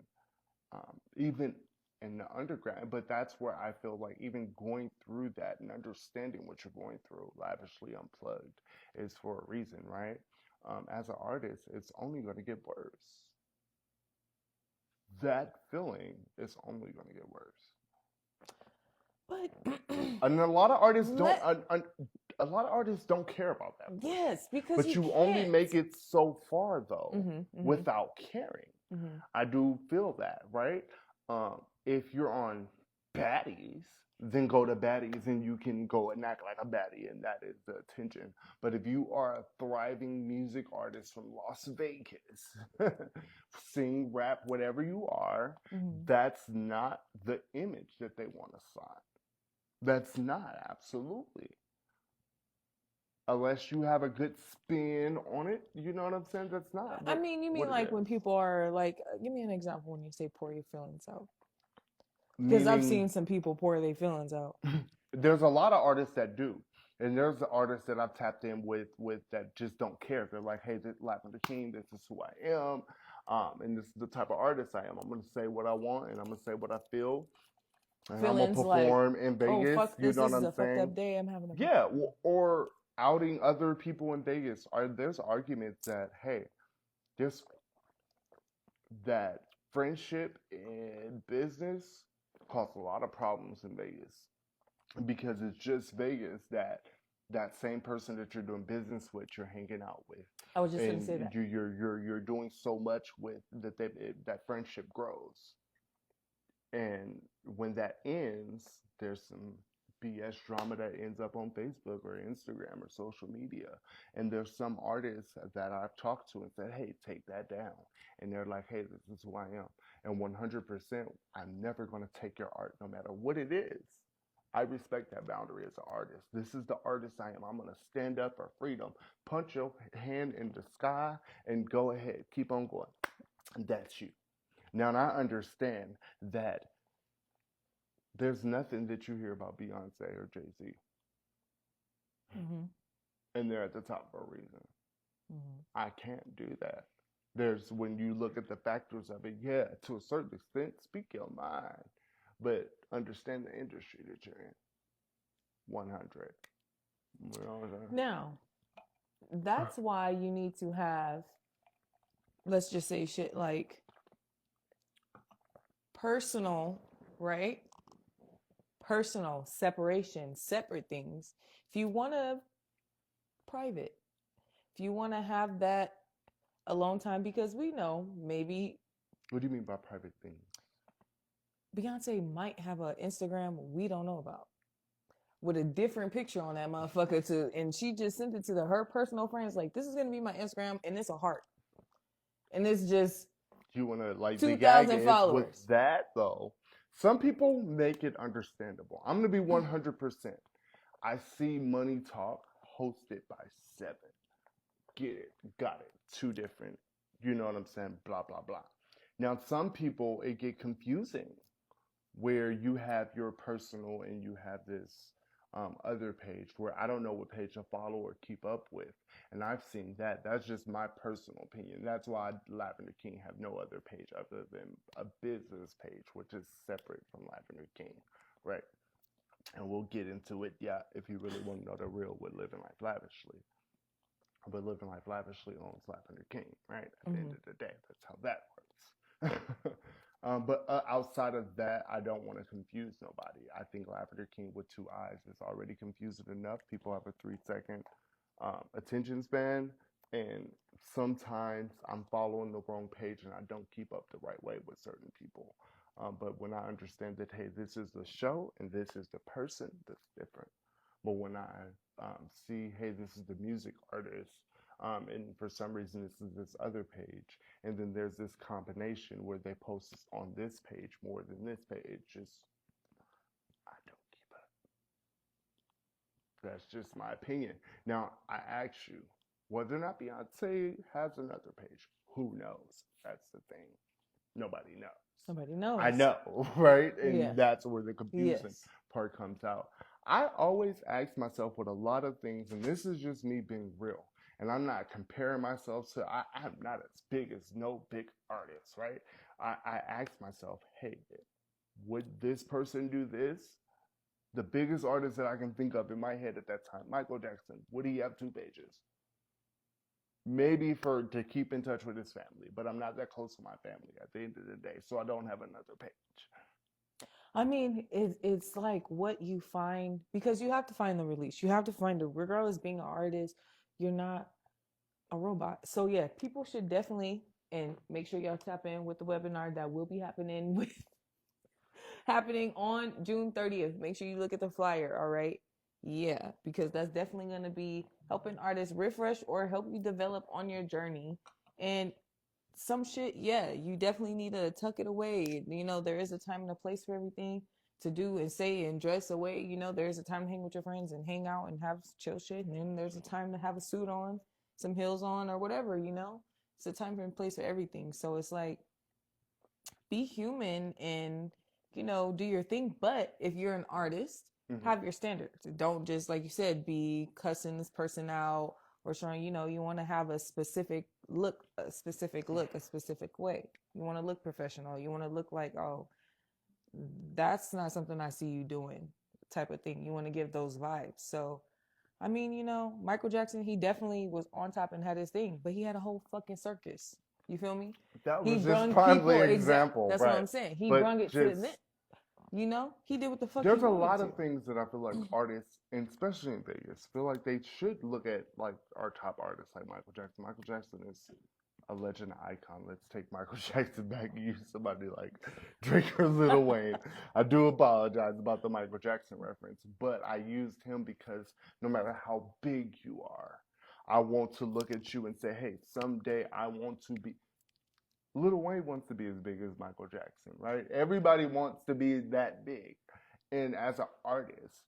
Speaker 3: even in the underground. But that's where I feel like even going through that and understanding what you're going through, lavishly unplugged, is for a reason, right? As an artist, it's only going to get worse. That feeling is only going to get worse.
Speaker 2: But
Speaker 3: And a lot of artists don't.
Speaker 2: let
Speaker 3: A lot of artists don't care about that.
Speaker 2: yes, because
Speaker 3: But
Speaker 2: you
Speaker 3: you only
Speaker 2: can't.
Speaker 3: make it so far though,
Speaker 2: Mm-hmm.
Speaker 3: without caring.
Speaker 2: Mm-hmm.
Speaker 3: I do feel that, right? If you're on baddies, then go to baddies and you can go and act like a baddie, and that is the attention. But if you are a thriving music artist from Las Vegas, sing, rap, whatever you are,
Speaker 2: Mm-hmm.
Speaker 3: that's not the image that they want to sign. That's not, absolutely. Unless you have a good spin on it, you know what I'm saying? That's not
Speaker 2: I mean, you mean
Speaker 3: what it
Speaker 2: like when
Speaker 3: is.
Speaker 2: people are like, give me an example when you say pour your feelings out. Because I've
Speaker 3: Meaning,
Speaker 2: seen some people pour their feelings out.
Speaker 3: there's a lot of artists that do. And there's the artists that I've tapped in with that just don't care. They're like, hey, this Lavender Kiing, this is who I am. And this is the type of artist I am. I'm going to say what I want and I'm going to say what I feel. And I'm going to
Speaker 2: Feelings like,
Speaker 3: perform in
Speaker 2: oh,
Speaker 3: Vegas.
Speaker 2: fuck
Speaker 3: You
Speaker 2: this,
Speaker 3: know
Speaker 2: this
Speaker 3: what
Speaker 2: is
Speaker 3: I'm
Speaker 2: a fucked
Speaker 3: saying?
Speaker 2: up day, I'm having a
Speaker 3: Yeah. Or outing other people in Vegas. There's arguments that, hey, there's that friendship and business cause a lot of problems in Vegas because it's just Vegas that same person that you're doing business with, you're hanging out with,
Speaker 2: I was just going to
Speaker 3: and
Speaker 2: say that.
Speaker 3: you're doing so much with that friendship grows, and when that ends, there's some BS drama that ends up on Facebook or Instagram or social media. And there's some artists that I've talked to and said, hey, take that down. And they're like, hey, this is who I am. And 100%, I'm never going to take your art no matter what it is. I respect that boundary as an artist. This is the artist I am. I'm going to stand up for freedom, punch your hand in the sky, and go ahead. Keep on going. That's you. Now, and I understand that there's nothing that you hear about Beyonce or Jay-Z.
Speaker 2: Mm-hmm.
Speaker 3: And they're at the top for a reason.
Speaker 2: Mm-hmm.
Speaker 3: I can't do that. There's, when you look at the factors of it, yeah, to a certain extent, speak your mind. But understand the industry that you're in. 100. You know what I'm saying?
Speaker 2: Now, that's why you need to have, let's just say shit like personal, right? Personal separation, separate things. If you want to private, if you want to have that alone time, because we know maybe.
Speaker 3: What do you mean by private things?
Speaker 2: Beyonce might have an Instagram we don't know about with a different picture on that motherfucker too, and she just sent it to her personal friends like, this is gonna be my Instagram, and it's a heart, and it's just
Speaker 3: You want to like
Speaker 2: 2,000 followers.
Speaker 3: With that though, some people make it understandable. I'm gonna be 100%. I see Money Talk hosted by 7. Get it, got it. 2 different. You know what I'm saying? Blah blah blah. Now some people it get confusing, where you have your personal and you have this other page where I don't know what page to follow or keep up with. And I've seen that. That's just my personal opinion. That's why Lavender Kiing have no other page other than a business page, which is separate from Lavender Kiing, right? And we'll get into it, yeah, if you really want to know the real with Living Life Lavishly. But Living Life Lavishly owns Lavender Kiing, right? At the end of the day, that's how that works. But outside of that, I don't want to confuse nobody. I think Lavender Kiing with 2 eyes is already confusing enough. People have a 3-second attention span, and sometimes I'm following the wrong page and I don't keep up the right way with certain people. But when I understand that, hey, this is the show and this is the person, that's different. But when I see, hey, this is the music artist, and for some reason this is this other page, and then there's this combination where they post on this page more than this page, just, I don't keep up. That's just my opinion. Now, I ask you, whether or not Beyonce has another page, who knows? That's the thing. Nobody knows.
Speaker 2: Nobody knows.
Speaker 3: I know, right? And
Speaker 2: Yeah.
Speaker 3: that's where the confusing
Speaker 2: Yes.
Speaker 3: part comes out. I always ask myself with a lot of things, and this is just me being real, and I'm not comparing myself to, I'm not as big as no big artist, right? I ask myself, hey, would this person do this? The biggest artist that I can think of in my head at that time, Michael Jackson, would he have 2 pages? Maybe to keep in touch with his family, but I'm not that close to my family at the end of the day, so I don't have another page.
Speaker 2: I mean, it's like what you find, because you have to find the release. You have to find regardless being an artist, you're not a robot. So yeah, people should definitely, and make sure y'all tap in with the webinar that will be happening on June 30th. Make sure you look at the flyer, all right? Yeah, because that's definitely going to be helping artists refresh or help you develop on your journey. And some shit, yeah, you definitely need to tuck it away. You know, there is a time and a place for everything to do and say and dress away. You know, there's a time to hang with your friends and hang out and have chill shit. And then there's a time to have a suit on, some heels on, or whatever, you know? It's a time and place for everything. So it's like, be human and, you know, do your thing. But if you're an artist, have your standards. Don't just, like you said, be cussing this person out or showing, you know, you want to have a specific look, a specific way. You want to look professional. You want to look like, oh, that's not something I see you doing, type of thing. You want to give those vibes. So, I mean, you know, Michael Jackson, he definitely was on top and had his thing, but he had a whole fucking circus. You feel me?
Speaker 3: That was
Speaker 2: He
Speaker 3: just
Speaker 2: brung
Speaker 3: probably
Speaker 2: people,
Speaker 3: an example.
Speaker 2: That's
Speaker 3: right.
Speaker 2: what I'm saying. He
Speaker 3: But
Speaker 2: brung it to
Speaker 3: just-
Speaker 2: the net. You know, he did what the fuck
Speaker 3: There's
Speaker 2: he
Speaker 3: a
Speaker 2: wanted
Speaker 3: lot
Speaker 2: to.
Speaker 3: of things that I feel like artists, and especially in Vegas, feel like they should look at, like our top artists like Michael Jackson. Michael Jackson is a legend icon. Let's take Michael Jackson back and use somebody like Drake or Lil Wayne. I do apologize about the Michael Jackson reference, but I used him because no matter how big you are, I want to look at you and say, hey, someday I want to be. Lil Wayne wants to be as big as Michael Jackson, right? Everybody wants to be that big. And as an artist,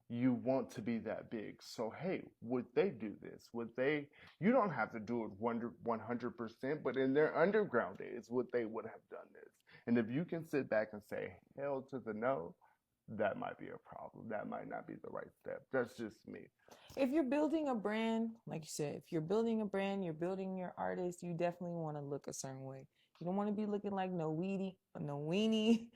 Speaker 3: you want to be that big. So, hey, would they do this? Would they, you don't have to do it 100%, but in their underground days, would they would have done this? And if you can sit back and say, hell to the no, that might be a problem. That might not be the right step. That's just me.
Speaker 2: If you're building a brand, like you said, if you're building a brand, you're building your artist, you definitely want to look a certain way. You don't want to be looking like no weenie,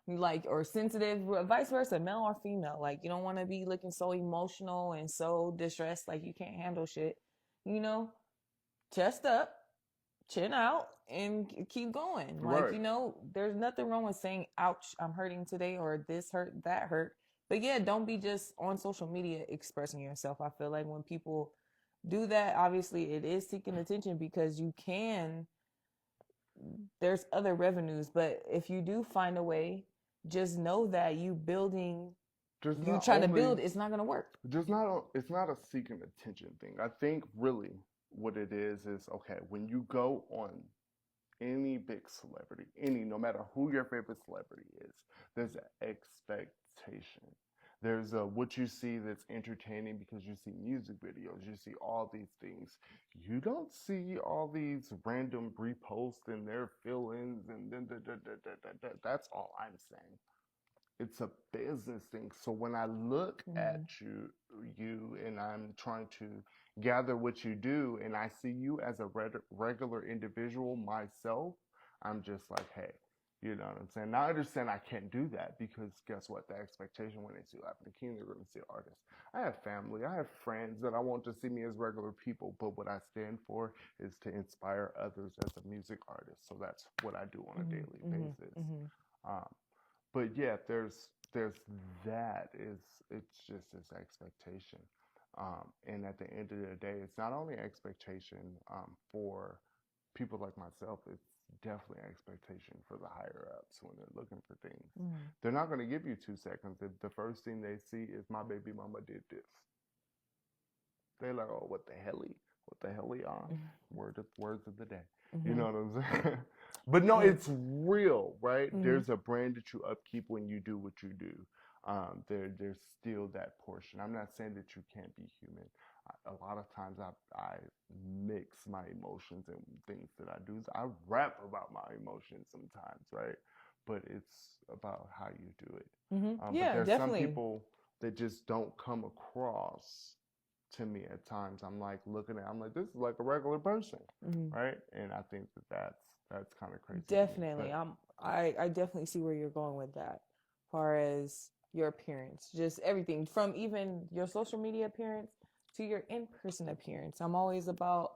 Speaker 2: like, or sensitive, vice versa, male or female. Like, you don't want to be looking so emotional and so distressed, like you can't handle shit. You know, chest up, chin out, and keep going. Like,
Speaker 3: Right.
Speaker 2: you know, there's nothing wrong with saying, ouch, I'm hurting today, or this hurt, that hurt. But yeah, don't be just on social media expressing yourself. I feel like when people do that, obviously it is seeking attention because there's other revenues. But if you do find a way, just know that you trying to build, it's not going to work.
Speaker 3: It's not a seeking attention thing. I think really what it is, okay, when you go on any big celebrity, no matter who your favorite celebrity is, there's an expectation. There's what you see that's entertaining because you see music videos, you see all these things. You don't see all these random reposts and their feelings and then that's all I'm saying. It's a business thing. So when I look at you and I'm trying to gather what you do and I see you as a regular individual myself, I'm just like, hey, you know what I'm saying? Now I understand I can't do that because guess what? The expectation when they see Lavender Kiing, they're going to see artists. I have family. I have friends that I want to see me as regular people. But what I stand for is to inspire others as a music artist. So that's what I do on a daily basis. But yeah, there's that. It's just this expectation. And at the end of the day, it's not only expectation for people like myself, it's definitely expectation for the higher ups when they're looking for things. They're not going to give you 2 seconds if the first thing they see is my baby mama did this. They're like, oh, what the hell y'all? Words of the day. You know what I'm saying? But no, it's real, right? There's a brand that you upkeep when you do what you do. There's still that portion. I'm not saying that you can't be human. A lot of times I mix my emotions and things that I do. I rap about my emotions sometimes, right? But it's about how you do it.
Speaker 2: Yeah,
Speaker 3: but there's
Speaker 2: definitely.
Speaker 3: some people that just don't come across to me at times. I'm like this is like a regular person, right? And I think that's kind of crazy.
Speaker 2: Definitely. I definitely see where you're going with that. As far as your appearance, just everything from even your social media appearance to your in-person appearance. I'm always about,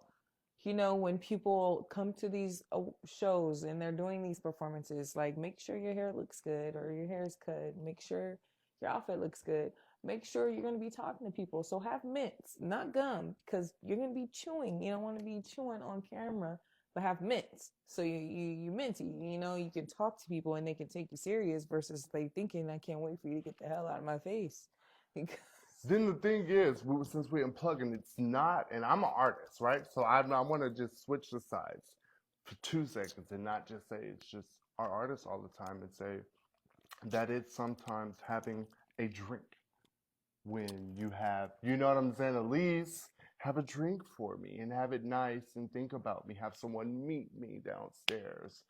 Speaker 2: you know, when people come to these shows and they're doing these performances, like make sure your hair looks good or your hair is cut. Make sure your outfit looks good. Make sure you're going to be talking to people. So have mints, not gum, because you're going to be chewing. You don't want to be chewing on camera, but have mints. So you minty, you know, you can talk to people and they can take you serious versus they thinking, I can't wait for you to get the hell out of my face.
Speaker 3: Then the thing is, since we're unplugging, it's not, and I'm an artist, right? So I want to just switch the sides for 2 seconds and not just say it's just our artists all the time and say that it's sometimes having a drink when you have, you know what I'm saying, at least have a drink for me and have it nice and think about me. Have someone meet me downstairs.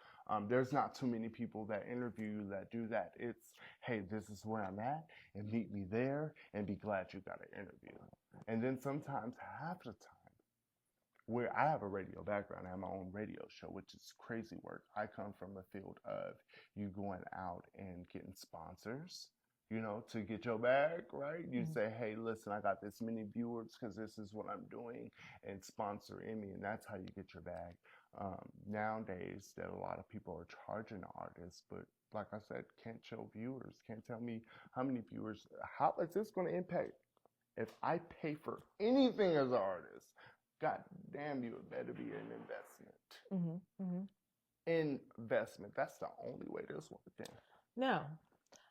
Speaker 3: There's not too many people that interview you that do that. It's, hey, this is where I'm at and meet me there and be glad you got an interview. And then sometimes half the time, where I have a radio background, I have my own radio show, which is crazy work. I come from a field of you going out and getting sponsors, you know, to get your bag, right? You say, hey, listen, I got this many viewers because this is what I'm doing, and sponsoring me, and that's how you get your bag. Nowadays, that a lot of people are charging artists, but like I said, can't show viewers, can't tell me how many viewers. How is this going to impact? If I pay for anything as an artist, God damn, you, it better be an investment.
Speaker 2: Mm-hmm. Mm-hmm.
Speaker 3: Investment. That's the only way this works.
Speaker 2: Now,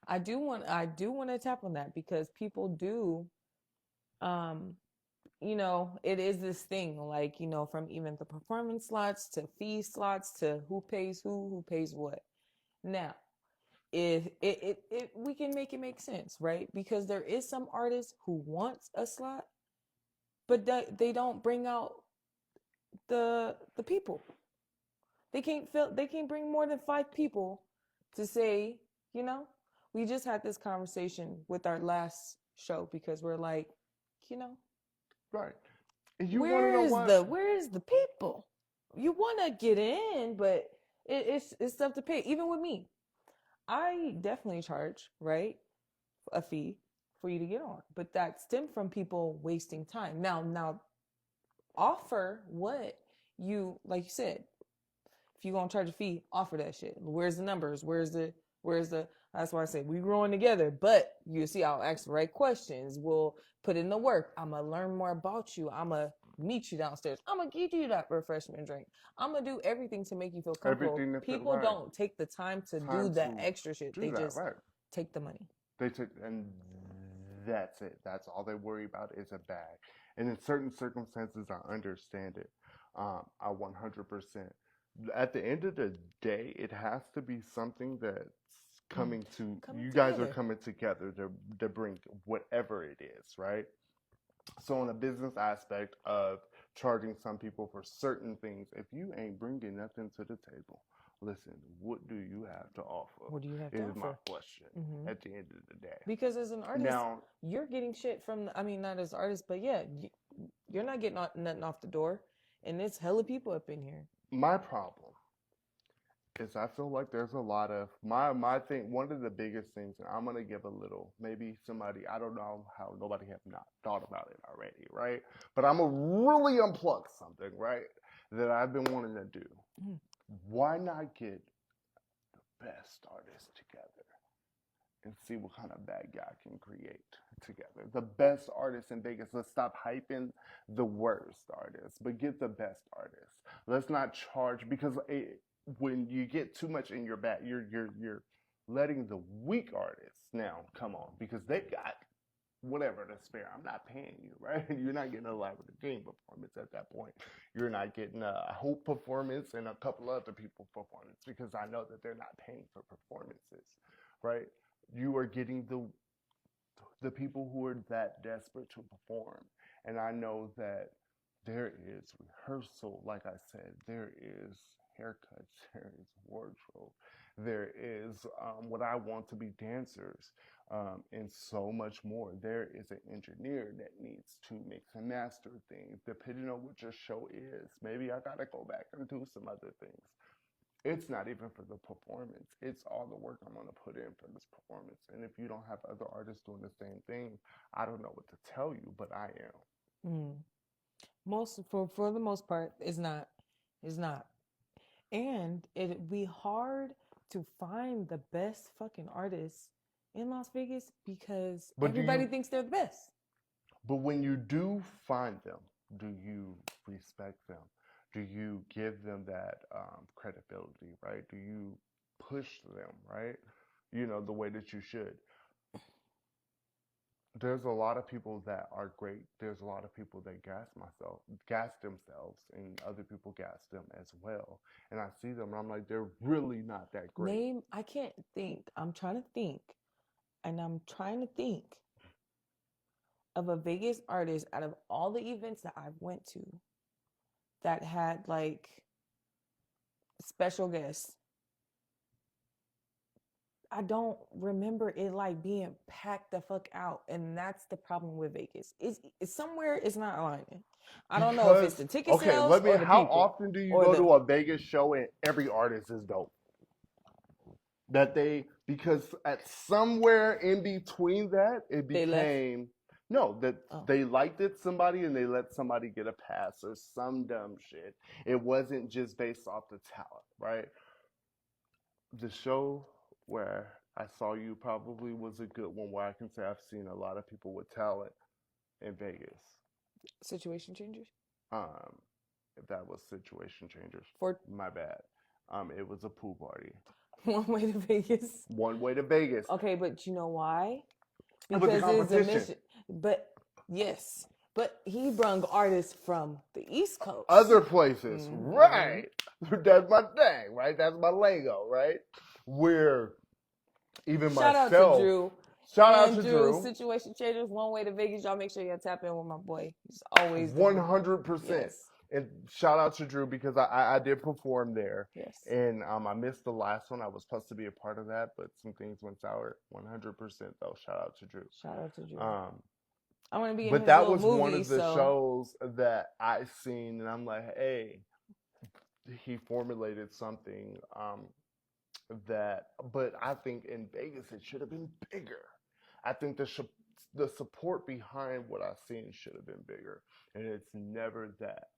Speaker 2: I do want to tap on that because people do, um, it is this thing, like, from even the performance slots to fee slots to who pays who pays what. Now, if we can make it make sense, right? Because there is some artists who wants a slot, but they don't bring out the people. They can't bring more than 5 people to say, you know, we just had this conversation with our last show because we're like, you know,
Speaker 3: Right. And you want to know what?
Speaker 2: where is the people? You want to get in, but it's stuff to pay. Even with me, I definitely charge, right, a fee for you to get on, but that stemmed from people wasting time. Now, offer what you, like you said. If you're gonna charge a fee, offer that shit. Where's the numbers? Where's the that's why I say we growing together, but you see I'll ask the right questions. We'll put in the work. I'ma learn more about you. I'ma meet you downstairs. I'ma give you that refreshment drink. I'ma do everything to make you feel comfortable. People don't take the time to do that extra shit. They just take the money.
Speaker 3: And that's it. That's all they worry about is a bag. And in certain circumstances, I understand it. I 100%. At the end of the day, it has to be something that's coming you guys are coming together to bring whatever it is, right? So on a business aspect of charging some people for certain things, if you ain't bringing nothing to the table, listen, what do you have to offer?
Speaker 2: What do you have to offer?
Speaker 3: Is my question at the end of the day.
Speaker 2: Because as an artist, you're getting shit from, not as an artist, but yeah, you're not getting nothing off the door. And there's hella people up in here.
Speaker 3: My problem is I feel like there's a lot of my thing. One of the biggest things, and I'm gonna give a little, maybe somebody, I don't know how nobody have not thought about it already, right? But I'm gonna really unplug something, right? That I've been wanting to do. Why not get the best artists together and see what kind of bad guy can create together? The best artists in Vegas. Let's stop hyping the worst artists, but get the best artists. Let's not charge, because when you get too much in your back, you're letting the weak artists now come on, because they got whatever to spare. I'm not paying you, right? You're not getting a Lavender Kiing performance at that point. You're not getting a Hope performance and a couple other people performance, because I know that they're not paying for performances, right? You are getting the people who are that desperate to perform. And I know that there is rehearsal, like I said, there is haircuts, there is wardrobe, there is what I want to be dancers, and so much more. There is an engineer that needs to mix and master things, depending on what your show is. Maybe I gotta go back and do some other things. It's not even for the performance. It's all the work I'm going to put in for this performance. And if you don't have other artists doing the same thing, I don't know what to tell you, but I am.
Speaker 2: For the most part, it's not. And it'd be hard to find the best fucking artists in Las Vegas because everybody thinks they're the best.
Speaker 3: But when you do find them, do you respect them? Do you give them that credibility, right? Do you push them, right? The way that you should. There's a lot of people that are great. There's a lot of people that gas themselves, and other people gas them as well. And I see them, and I'm like, they're really not that great.
Speaker 2: I can't think. I'm trying to think. And I'm trying to think of a Vegas artist out of all the events that I've went to that had like special guests. I don't remember it like being packed the fuck out, and that's the problem with Vegas. It's somewhere it's not aligning. I don't know if it's the ticket sales or the
Speaker 3: how
Speaker 2: people.
Speaker 3: Often do you go to a Vegas show and every artist is dope? Because at somewhere in between that, it became they liked it somebody and they let somebody get a pass or some dumb shit. It wasn't just based off the talent, right? The show where I saw you probably was a good one, where I can say I've seen a lot of people with talent in Vegas.
Speaker 2: Situation Changers?
Speaker 3: If that was situation changers,
Speaker 2: For
Speaker 3: my bad. It was a pool party.
Speaker 2: One Way to Vegas.
Speaker 3: One Way to Vegas.
Speaker 2: Okay, but you know why?
Speaker 3: It was a
Speaker 2: Because it's a
Speaker 3: competition.
Speaker 2: mission. But yes, but he brung artists from the East Coast.
Speaker 3: Other places, right? That's my thing, right? That's my lingo, right? Where even
Speaker 2: Shout
Speaker 3: myself.
Speaker 2: out to Drew.
Speaker 3: Shout out
Speaker 2: And
Speaker 3: to
Speaker 2: Drew,
Speaker 3: Drew.
Speaker 2: Situation Changers, One Way to Vegas. Y'all make sure y'all tap in with my boy. He's always
Speaker 3: 100%.
Speaker 2: Yes.
Speaker 3: And shout out to Drew because I did perform there.
Speaker 2: Yes.
Speaker 3: And I missed the last one. I was supposed to be a part of that, but some things went sour. 100% though. Shout out to Drew.
Speaker 2: Shout out to Drew. I want to be in
Speaker 3: But
Speaker 2: his
Speaker 3: that
Speaker 2: little
Speaker 3: was
Speaker 2: movie,
Speaker 3: one of the
Speaker 2: so.
Speaker 3: shows that I seen, and I'm like, hey, he formulated something but I think in Vegas it should have been bigger. I think the support behind what I've seen should have been bigger, and it's never that.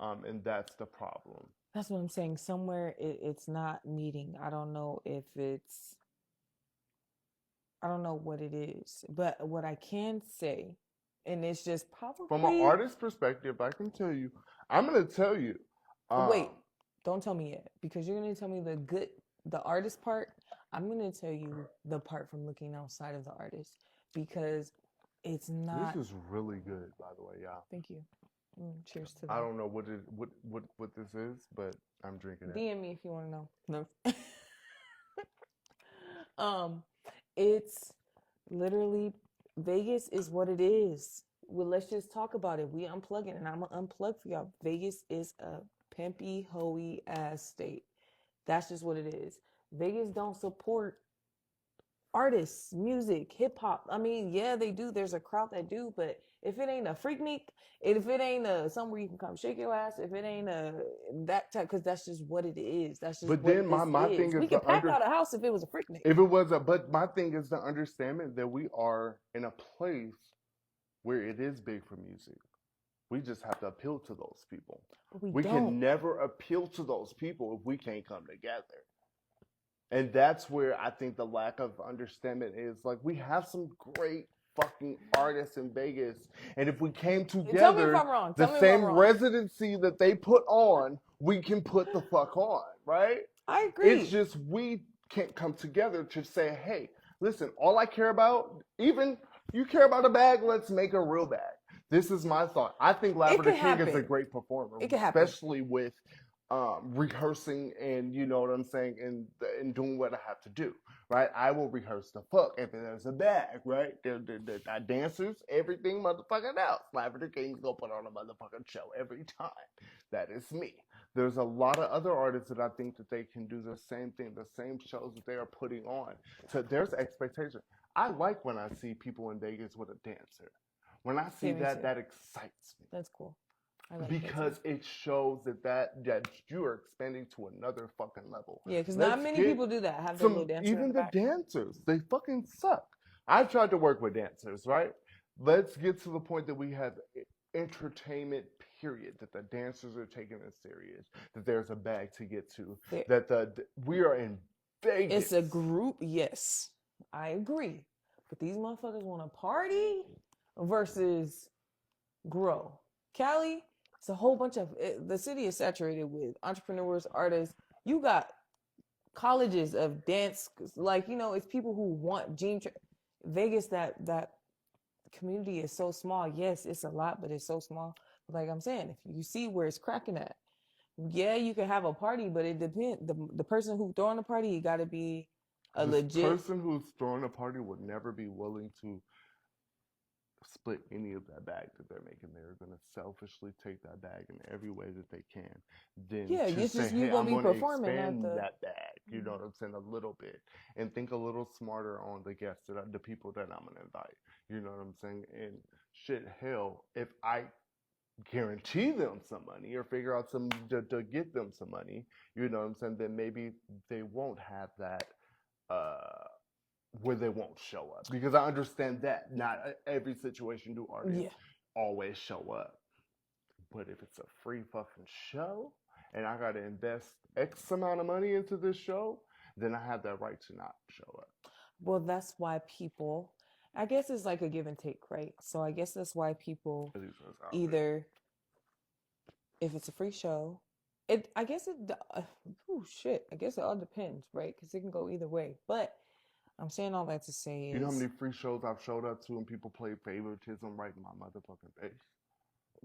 Speaker 3: And that's the problem.
Speaker 2: That's what I'm saying. Somewhere it's not meeting. I don't know what it is. But what I can say, and it's just probably
Speaker 3: From an artist perspective, I can tell you, I'm going to tell you.
Speaker 2: Wait, don't tell me yet, because you're going to tell me the artist part. I'm going to tell you the part from looking outside of the artist, because it's not.
Speaker 3: This is really good, by the way, y'all.
Speaker 2: Thank you. Cheers to that.
Speaker 3: I don't know what this is, but I'm drinking it.
Speaker 2: DM me if you want to know. No. It's literally Vegas is what it is. Well, let's just talk about it. We unplug it, and I'm gonna unplug for y'all. Vegas is a pimpy, hoey ass state. That's just what it is. Vegas don't support artists, music, hip hop. I mean, yeah, they do. There's a crowd that do, but if it ain't a Freaknik, if it ain't somewhere you can come shake your ass, if it ain't that type, because that's just what it is. That's just.
Speaker 3: But
Speaker 2: what
Speaker 3: then my thing is
Speaker 2: we could pack out a house if it was a Freaknik.
Speaker 3: If it was but my thing is the understanding that we are in a place where it is big for music. We just have to appeal to those people. We can never appeal to those people if we can't come together. And that's where I think the lack of understanding is. Like, we have some great fucking artists in Vegas, and if we came together,
Speaker 2: tell me if I'm wrong.
Speaker 3: the same residency that they put on, we can put the fuck on, right?
Speaker 2: I agree.
Speaker 3: It's just we can't come together to say, hey, listen, all I care about, even you care about a bag, let's make a real bag. This is my thought. I think Lavender Kiing is a great performer,
Speaker 2: it can happen.
Speaker 3: Especially with rehearsing and, you know what I'm saying, and doing what I have to do, right? I will rehearse the fuck if there's a bag, right? The dancers, everything motherfucking else. Lavender Kiing's gonna put on a motherfucking show every time. That is me. There's a lot of other artists that I think that they can do the same thing, the same shows that they are putting on. So there's expectation. I like when I see people in Vegas with a dancer. When I see that excites me.
Speaker 2: That's cool.
Speaker 3: Because it shows that you are expanding to another fucking level.
Speaker 2: Yeah, because not many people do that. Have their little dancers.
Speaker 3: Even the dancers, they fucking suck. I've tried to work with dancers, right? Let's get to the point that we have entertainment, period. That the dancers are taking it serious. That there's a bag to get to. We are in Vegas.
Speaker 2: It's a group, yes. I agree. But these motherfuckers want to party versus grow. Cali, it's a whole bunch of the city is saturated with entrepreneurs, artists. You got colleges of dance, like, you know, it's people who want Vegas. That community is so small. Yes, it's a lot, but it's so small. Like I'm saying, if you see where it's cracking at, yeah, you can have a party, but it depends. The person who's throwing the party, you got to be a legit
Speaker 3: person who's throwing a party would never be willing to split any of that bag that they're making. They're going to selfishly take that bag in every way that they can. Then
Speaker 2: it's just you
Speaker 3: I'm
Speaker 2: gonna be
Speaker 3: going to
Speaker 2: performing
Speaker 3: expand
Speaker 2: at
Speaker 3: that bag. You know what I'm saying? A little bit, and think a little smarter on the guests the people that I'm going to invite. You know what I'm saying? And shit, hell, if I guarantee them some money or figure out some to get them some money, you know what I'm saying? Then maybe they won't have that. Where they won't show up, because I understand that not every situation do artists always show up. But if it's a free fucking show and I got to invest X amount of money into this show, then I have that right to not show up.
Speaker 2: Well, that's why people, I guess it's like a give and take, right? So I guess that's why people either if it's a free show, I guess I guess it all depends, right? Because it can go either way. But I'm saying all that to say
Speaker 3: You know how
Speaker 2: is,
Speaker 3: many free shows I've showed up to and people play favoritism right in my motherfucking face?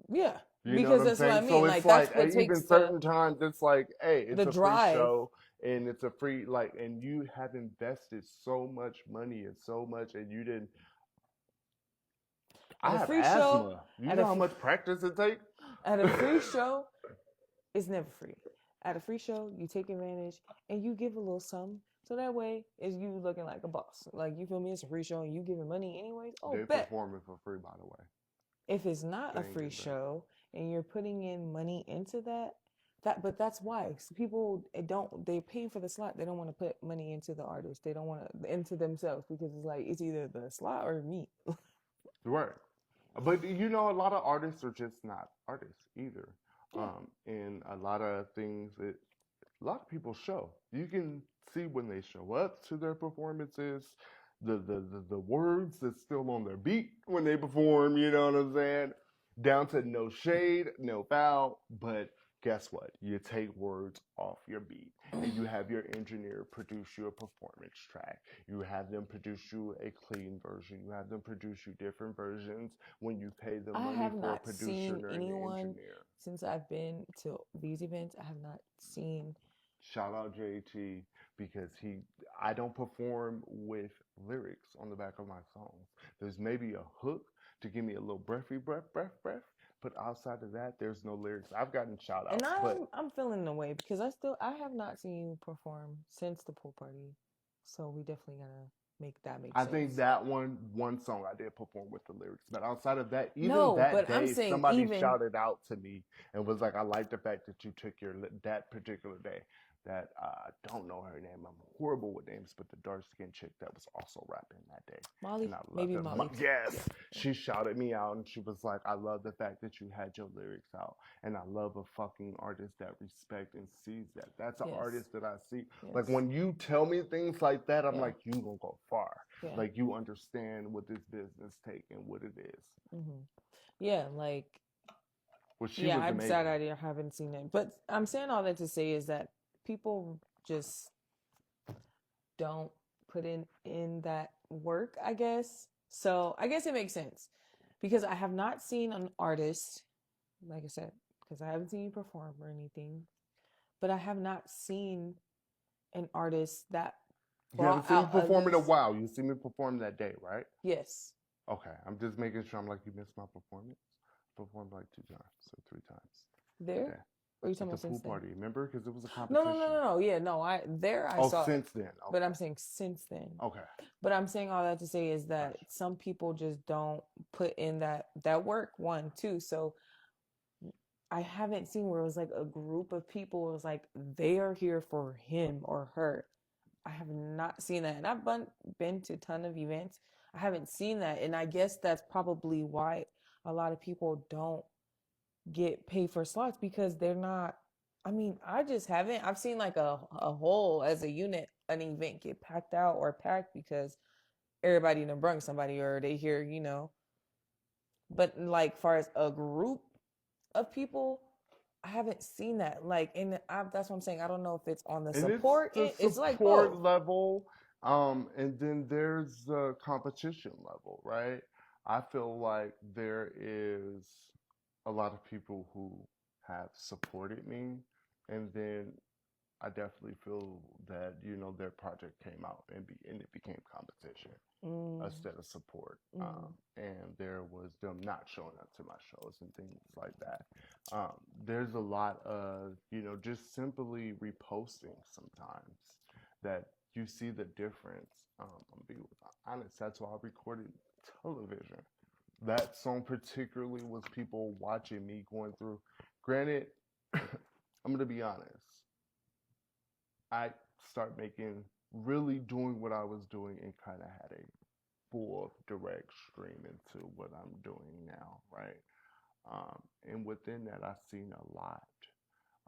Speaker 2: yeah,
Speaker 3: You know what
Speaker 2: because
Speaker 3: I'm
Speaker 2: that's what I
Speaker 3: saying? So
Speaker 2: mean.
Speaker 3: it's
Speaker 2: Like that's
Speaker 3: like
Speaker 2: what
Speaker 3: even
Speaker 2: takes
Speaker 3: certain times it's like, hey,
Speaker 2: the
Speaker 3: it's a free
Speaker 2: drive.
Speaker 3: show and it's a free like, and you have invested so much money and so much, and you didn't. I
Speaker 2: At a
Speaker 3: have
Speaker 2: free show,
Speaker 3: asthma. You
Speaker 2: at
Speaker 3: know
Speaker 2: a
Speaker 3: how much practice it takes?
Speaker 2: at a free show, it's never free. At a free show, you take advantage and you give a little something. So that way, is you looking like a boss. Like, you feel me? It's a free show and you giving money anyways. Oh,
Speaker 3: They
Speaker 2: bet.
Speaker 3: performing for free, by the way.
Speaker 2: If it's not
Speaker 3: They
Speaker 2: a
Speaker 3: ain't
Speaker 2: free
Speaker 3: getting paid.
Speaker 2: show and you're putting in money into but that's why. So people they pay for the slot. They don't want to put money into the artist. They don't want to into themselves because it's like it's either the slot or me.
Speaker 3: Right. But you know, a lot of artists are just not artists either.
Speaker 2: Yeah.
Speaker 3: And a lot of things, a lot of people show. You can see when they show up to their performances, the words that's still on their beat when they perform, you know what I'm saying? Down to no shade, no foul, but guess what? You take words off your beat and you have your engineer produce you a performance track. You have them produce you a clean version. You have them produce you different versions when you pay them
Speaker 2: I
Speaker 3: money
Speaker 2: have
Speaker 3: for a
Speaker 2: not
Speaker 3: producer
Speaker 2: seen
Speaker 3: and an
Speaker 2: anyone
Speaker 3: engineer.
Speaker 2: since I've been to these events. I have not seen.
Speaker 3: Shout out JT because I don't perform with lyrics on the back of my songs. There's maybe a hook to give me a little breathy breath. But outside of that, there's no lyrics. I've gotten shout outs,
Speaker 2: And
Speaker 3: but
Speaker 2: I'm feeling the way because I have not seen you perform since the pool party. So we definitely gotta make that make
Speaker 3: I
Speaker 2: sense.
Speaker 3: think that one song I did perform with the lyrics. But outside of that, even
Speaker 2: No,
Speaker 3: that
Speaker 2: but I'm
Speaker 3: day,
Speaker 2: saying
Speaker 3: somebody
Speaker 2: even
Speaker 3: shouted out to me and was like, "I like the fact that you took that particular day." That I don't know her name. I'm horrible with names, but the dark skinned chick that was also rapping that day,
Speaker 2: Molly,
Speaker 3: and I loved
Speaker 2: maybe
Speaker 3: her.
Speaker 2: Molly.
Speaker 3: Yes,
Speaker 2: Yeah.
Speaker 3: she shouted me out, and she was like, "I love the fact that you had your lyrics out, and I love a fucking artist that respects and sees that. That's an
Speaker 2: Yes.
Speaker 3: artist that I see.
Speaker 2: Yes.
Speaker 3: Like when you tell me things like that, I'm
Speaker 2: Yeah.
Speaker 3: like, you gonna go far.
Speaker 2: Yeah.
Speaker 3: Like you understand what this business take and what it is."
Speaker 2: Mm-hmm. Yeah, like
Speaker 3: Well, she
Speaker 2: yeah,
Speaker 3: was
Speaker 2: I'm
Speaker 3: amazing.
Speaker 2: sad I haven't seen it. But I'm saying all that to say is that people just don't put in that work, I guess. So I guess it makes sense because I have not seen an artist, like I said, because I haven't seen you perform or anything, but I have not seen an artist that
Speaker 3: You haven't
Speaker 2: brought
Speaker 3: seen me
Speaker 2: out at
Speaker 3: perform in a
Speaker 2: least
Speaker 3: while. You see me perform that day, right?
Speaker 2: yes.
Speaker 3: Okay, I'm just making sure. I'm like, you missed my performance. Performed like 2 times or 3 times.
Speaker 2: There?
Speaker 3: Okay.
Speaker 2: Or are you
Speaker 3: At
Speaker 2: talking
Speaker 3: the
Speaker 2: about
Speaker 3: pool
Speaker 2: since then?
Speaker 3: party, remember? Because it was a
Speaker 2: No,
Speaker 3: competition.
Speaker 2: no. Yeah, no. I
Speaker 3: Oh,
Speaker 2: saw it,
Speaker 3: since then. Okay.
Speaker 2: but I'm saying since then.
Speaker 3: Okay.
Speaker 2: But I'm saying all that to say is that
Speaker 3: Gotcha.
Speaker 2: some people just don't put in that work. One, two. So I haven't seen where it was like a group of people. It was like they are here for him or her. I have not seen that, and I've been to a ton of events. I haven't seen that, and I guess that's probably why a lot of people don't get paid for slots because they're not. I mean, I just haven't. I've seen like a whole as a unit an event get packed out or packed because everybody done brung somebody or they hear, But like far as a group of people, I haven't seen that. Like, that's what I'm saying. I don't know if it's on the
Speaker 3: And
Speaker 2: support.
Speaker 3: it's the
Speaker 2: It's like
Speaker 3: support
Speaker 2: both.
Speaker 3: level, and then there's the competition level, right? I feel like there is a lot of people who have supported me, and then I definitely feel that their project came out and it became competition instead of support. And there was them not showing up to my shows and things like that. There's a lot of just simply reposting sometimes that you see the difference. I'm being honest. That's why I recorded television. That song particularly was people watching me going through. Granted, I'm gonna be honest. I start really doing what I was doing and kind of had a full direct stream into what I'm doing now, right? And within that, I've seen a lot.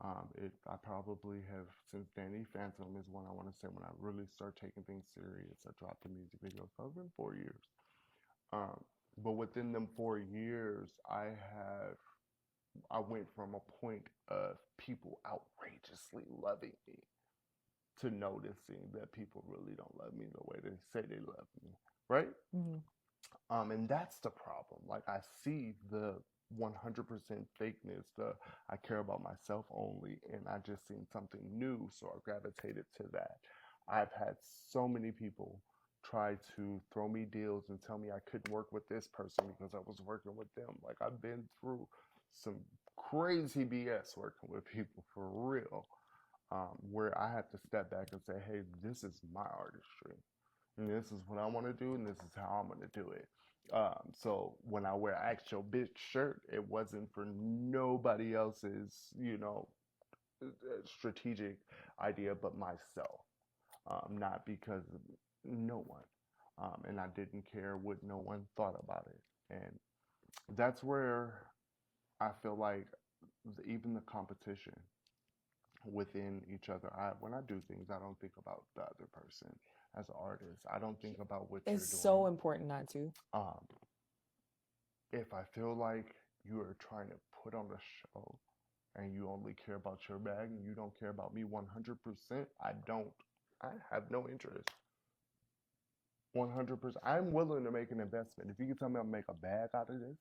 Speaker 3: I probably have, since Danny Phantom is one I want to say when I really start taking things serious. I dropped the music video, so it's been 4 years. But within them 4 years, I have I went from a point of people outrageously loving me to noticing that people really don't love me the way they say they love me, right? And that's the problem. Like, I see the 100% fakeness, the I care about myself only, and I just seen something new, so I gravitated to that. I've had so many people try to throw me deals and tell me I couldn't work with this person because I was working with them. Like, I've been through some crazy BS working with people for real, where I had to step back and say, hey, this is my artistry. And this is what I want to do, and this is how I'm going to do it. So when I wear actual bitch shirt, it wasn't for nobody else's, strategic idea but myself. Not because of no one. And I didn't care what no one thought about it. And that's where I feel like even the competition within each other. When I do things, I don't think about the other person as an artist. I don't think about what you're doing.
Speaker 2: It's so important not to.
Speaker 3: If I feel like you are trying to put on a show and you only care about your bag and you don't care about me 100%, I have no interest. 100%. I'm willing to make an investment. If you can tell me I'll make a bag out of this,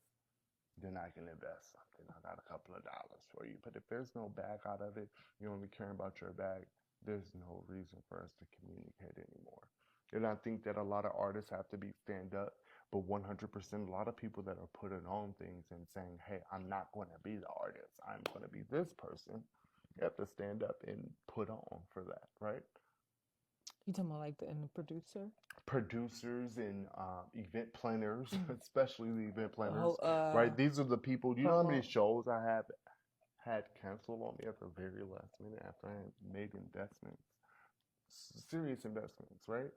Speaker 3: then I can invest something. I got a couple of dollars for you. But if there's no bag out of it, you only care about your bag, there's no reason for us to communicate anymore. And I think that a lot of artists have to be stand up, but 100%, a lot of people that are putting on things and saying, hey, I'm not going to be the artist. I'm going to be this person. You have to stand up and put on for that, right?
Speaker 2: You talking about like the producer?
Speaker 3: Producers and event planners, especially the event planners, right? These are the people, you know how many shows I have had canceled on me at the very last minute after I had made investments, serious investments, right?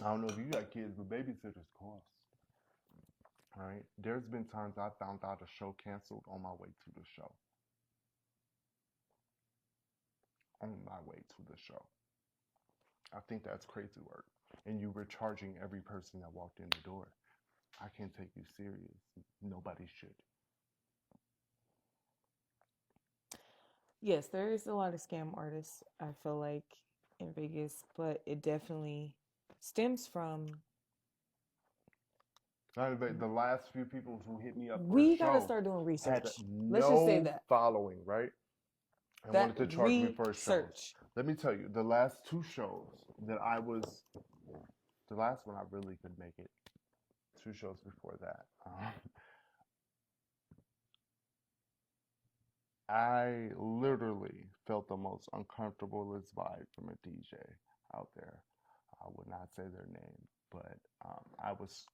Speaker 3: I don't know if you got kids, but babysitters cost, right? There's been times I found out a show canceled on my way to the show. On my way to the show. I think that's crazy work. And you were charging every person that walked in the door. I can't take you serious. Nobody should.
Speaker 2: Yes, there is a lot of scam artists, I feel like, in Vegas, but it definitely stems from...
Speaker 3: The last few people who hit me up for
Speaker 2: we
Speaker 3: a show
Speaker 2: gotta start doing research.
Speaker 3: Let's just say that. Following, right? And wanted to charge me for a show. Let me tell you, the last two shows that the last one I really could make it. 2 shows before that. I literally felt the most uncomfortablest vibe from a DJ out there. I would not say their name, but I was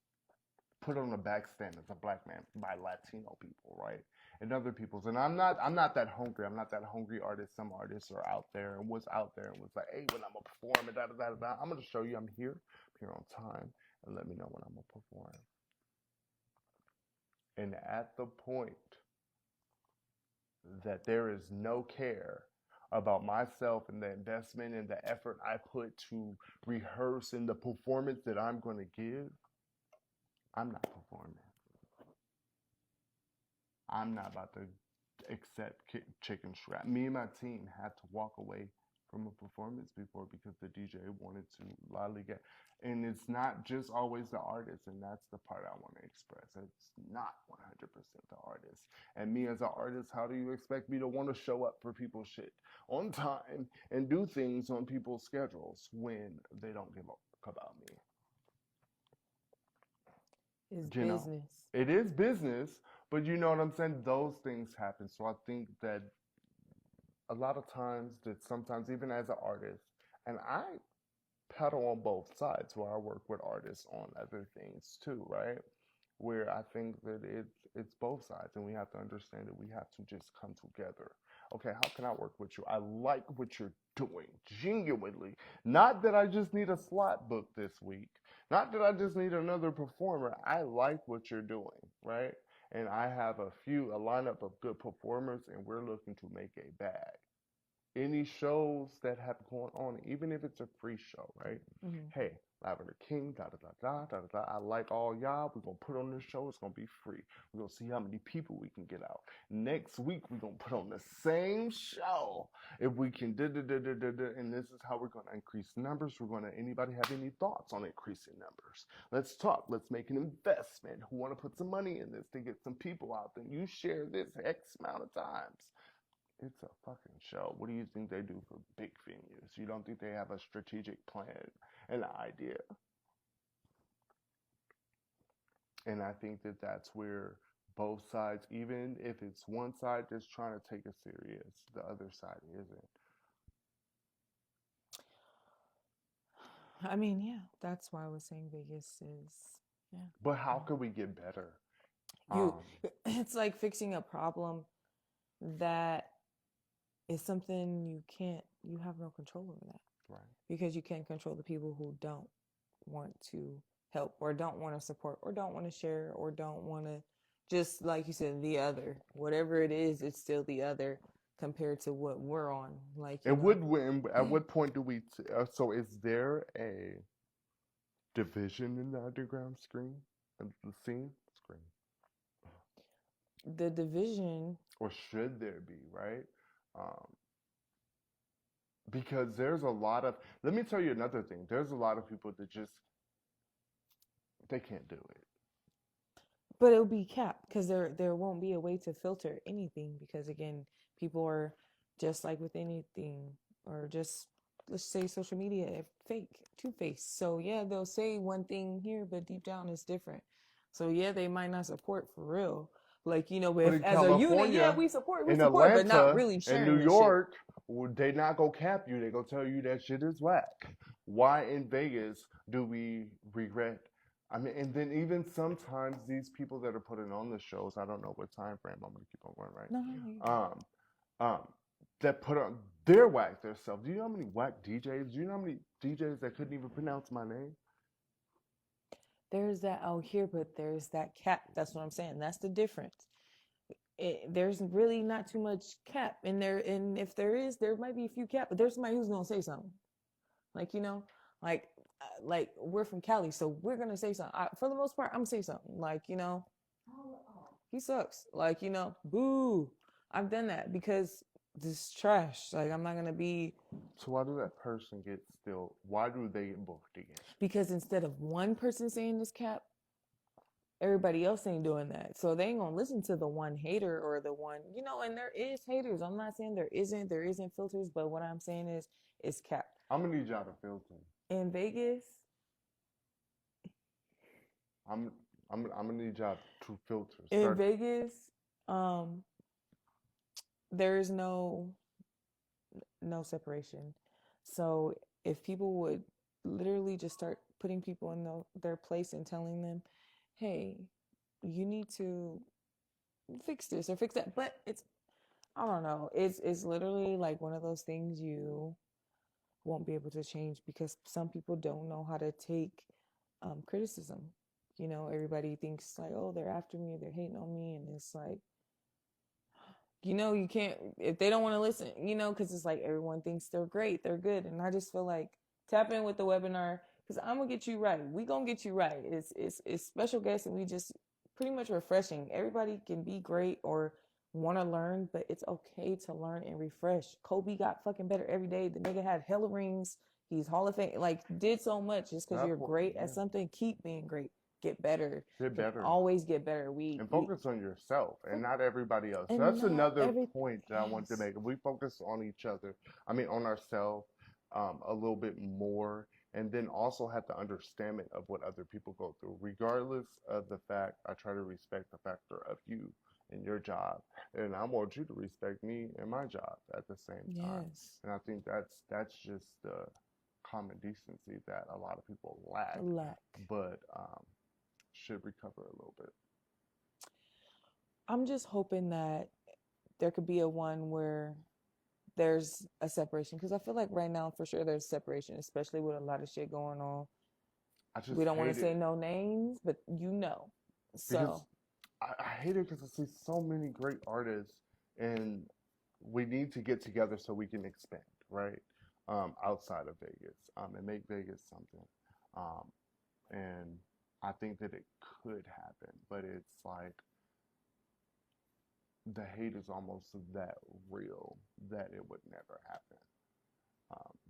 Speaker 3: put on the back stand as a black man by Latino people, right? And other people's. And I'm not that hungry. I'm not that hungry artist. Some artists are out there and was out there and was like, hey, when I'm going to perform, and da-da-da-da-da, I'm going to show you I'm here on time, and let me know when I'm going to perform. And at the point that there is no care about myself and the investment and the effort I put to rehearse and the performance that I'm going to give, I'm not performing. I'm not about to accept chicken scrap. Me and my team had to walk away from a performance before because the DJ wanted to lollygag. And it's not just always the artist, and that's the part I want to express. It's not 100% the artist. And me as an artist, how do you expect me to want to show up for people's shit on time and do things on people's schedules when they don't give a fuck about me?
Speaker 2: It's business.
Speaker 3: It is business, but you know what I'm saying? Those things happen. So I think that a lot of times that sometimes even as an artist, and I pedal on both sides where I work with artists on other things too, right? Where I think that it's both sides, and we have to understand that we have to just come together. Okay, how can I work with you? I like what you're doing, genuinely. Not that I just need a slot book this week. Not that I just need another performer. I like what you're doing, right? And I have a lineup of good performers, and we're looking to make a bag. Any shows that have gone on, even if it's a free show, right? Mm-hmm. Hey, Lavender Kiing, da da da da da da. I like all y'all. We're gonna put on this show. It's gonna be free. We're gonna see how many people we can get out. Next week we're gonna put on the same show. If we can and this is how we're gonna increase numbers. Anybody have any thoughts on increasing numbers? Let's talk. Let's make an investment. Who wanna put some money in this to get some people out? Then you share this X amount of times. It's a fucking show. What do you think they do for big venues? You don't think they have a strategic plan, an idea? And I think that that's where both sides, even if it's one side that's trying to take it serious, the other side isn't.
Speaker 2: I mean, yeah, that's why I was saying Vegas is, yeah.
Speaker 3: But how can we get better?
Speaker 2: It's like fixing a problem that is something you have no control over that.
Speaker 3: Right.
Speaker 2: Because you can't control the people who don't want to help or don't want to support or don't want to share or don't want to, just like you said, the other. Whatever it is, it's still the other compared to what we're on. Like,
Speaker 3: at what point do we, so is there a division in the underground scene?
Speaker 2: The division.
Speaker 3: Or should there be, right? Because there's a lot of, let me tell you another thing. There's a lot of people that just, they can't do it.
Speaker 2: But it'll be capped because there won't be a way to filter anything because, again, people are just like with anything, or just, let's say, social media, fake, two-faced. So, yeah, they'll say one thing here, but deep down it's different. So, yeah, they might not support for real. Like, you know, if, as a unit, yeah, we support,
Speaker 3: Atlanta,
Speaker 2: but not really sharing.
Speaker 3: In New York, they not gonna cap you. They gonna tell you that shit is whack. Why in Vegas do we regret? I mean, and then even sometimes these people that are putting on the shows, I don't know what time frame I'm gonna keep on going, right? No. That put on, they're whack themselves. Do you know how many whack DJs? Do you know how many DJs that couldn't even pronounce my name?
Speaker 2: There's that out here, but there's that cap. That's what I'm saying. That's the difference. There's really not too much cap in there. And if there is, there might be a few cap, but there's somebody who's going to say something. Like, you know, like we're from Cali, so we're going to say something. For the most part, I'm going to say something. Like, you know, he sucks. Like, you know, boo. I've done that because this is trash. Like, I'm not going to be.
Speaker 3: So why do that person get still, why do they get booked again?
Speaker 2: Because instead of one person saying this cap, everybody else ain't doing that. So they ain't going to listen to the one hater or the one, you know, and there is haters. I'm not saying there isn't filters, but what I'm saying is it's capped.
Speaker 3: I'm going to need y'all to filter.
Speaker 2: In Vegas.
Speaker 3: I'm going to need y'all to filter.
Speaker 2: In Vegas, there is no separation. So if people would literally just start putting people in their place and telling them, hey, you need to fix this or fix that. But it's, I don't know. It's literally like one of those things you won't be able to change because some people don't know how to take criticism. You know, everybody thinks like, oh, they're after me, they're hating on me. And it's like, you know, you can't, if they don't want to listen, you know, because it's like everyone thinks they're great, they're good. And I just feel like tap in with the webinar because I'm going to get you right. We going to get you right. It's special guests and we just pretty much refreshing. Everybody can be great or want to learn, but it's okay to learn and refresh. Kobe got fucking better every day. The nigga had hella rings. He's Hall of Fame. Like, did so much just because you're great at something. Keep being great. Get better.
Speaker 3: Get better.
Speaker 2: Always get better.
Speaker 3: And focus on yourself and not everybody else. So that's another point that I want to make. If we focus on each other, I mean, on ourselves a little bit more, and then also have the understanding of what other people go through, regardless of the fact, I try to respect the factor of you and your job. And I want you to respect me and my job at the same time. Yes. And I think that's just the common decency that a lot of people lack. But should recover a little bit.
Speaker 2: I'm just hoping that there could be a one where there's a separation because I feel like right now for sure there's separation, especially with a lot of shit going on. We don't want to say no names, but you know. So
Speaker 3: I hate it because I see so many great artists and we need to get together so we can expand, right? Outside of Vegas and make Vegas something. And I think that it could happen, but it's like the hate is almost that real that it would never happen.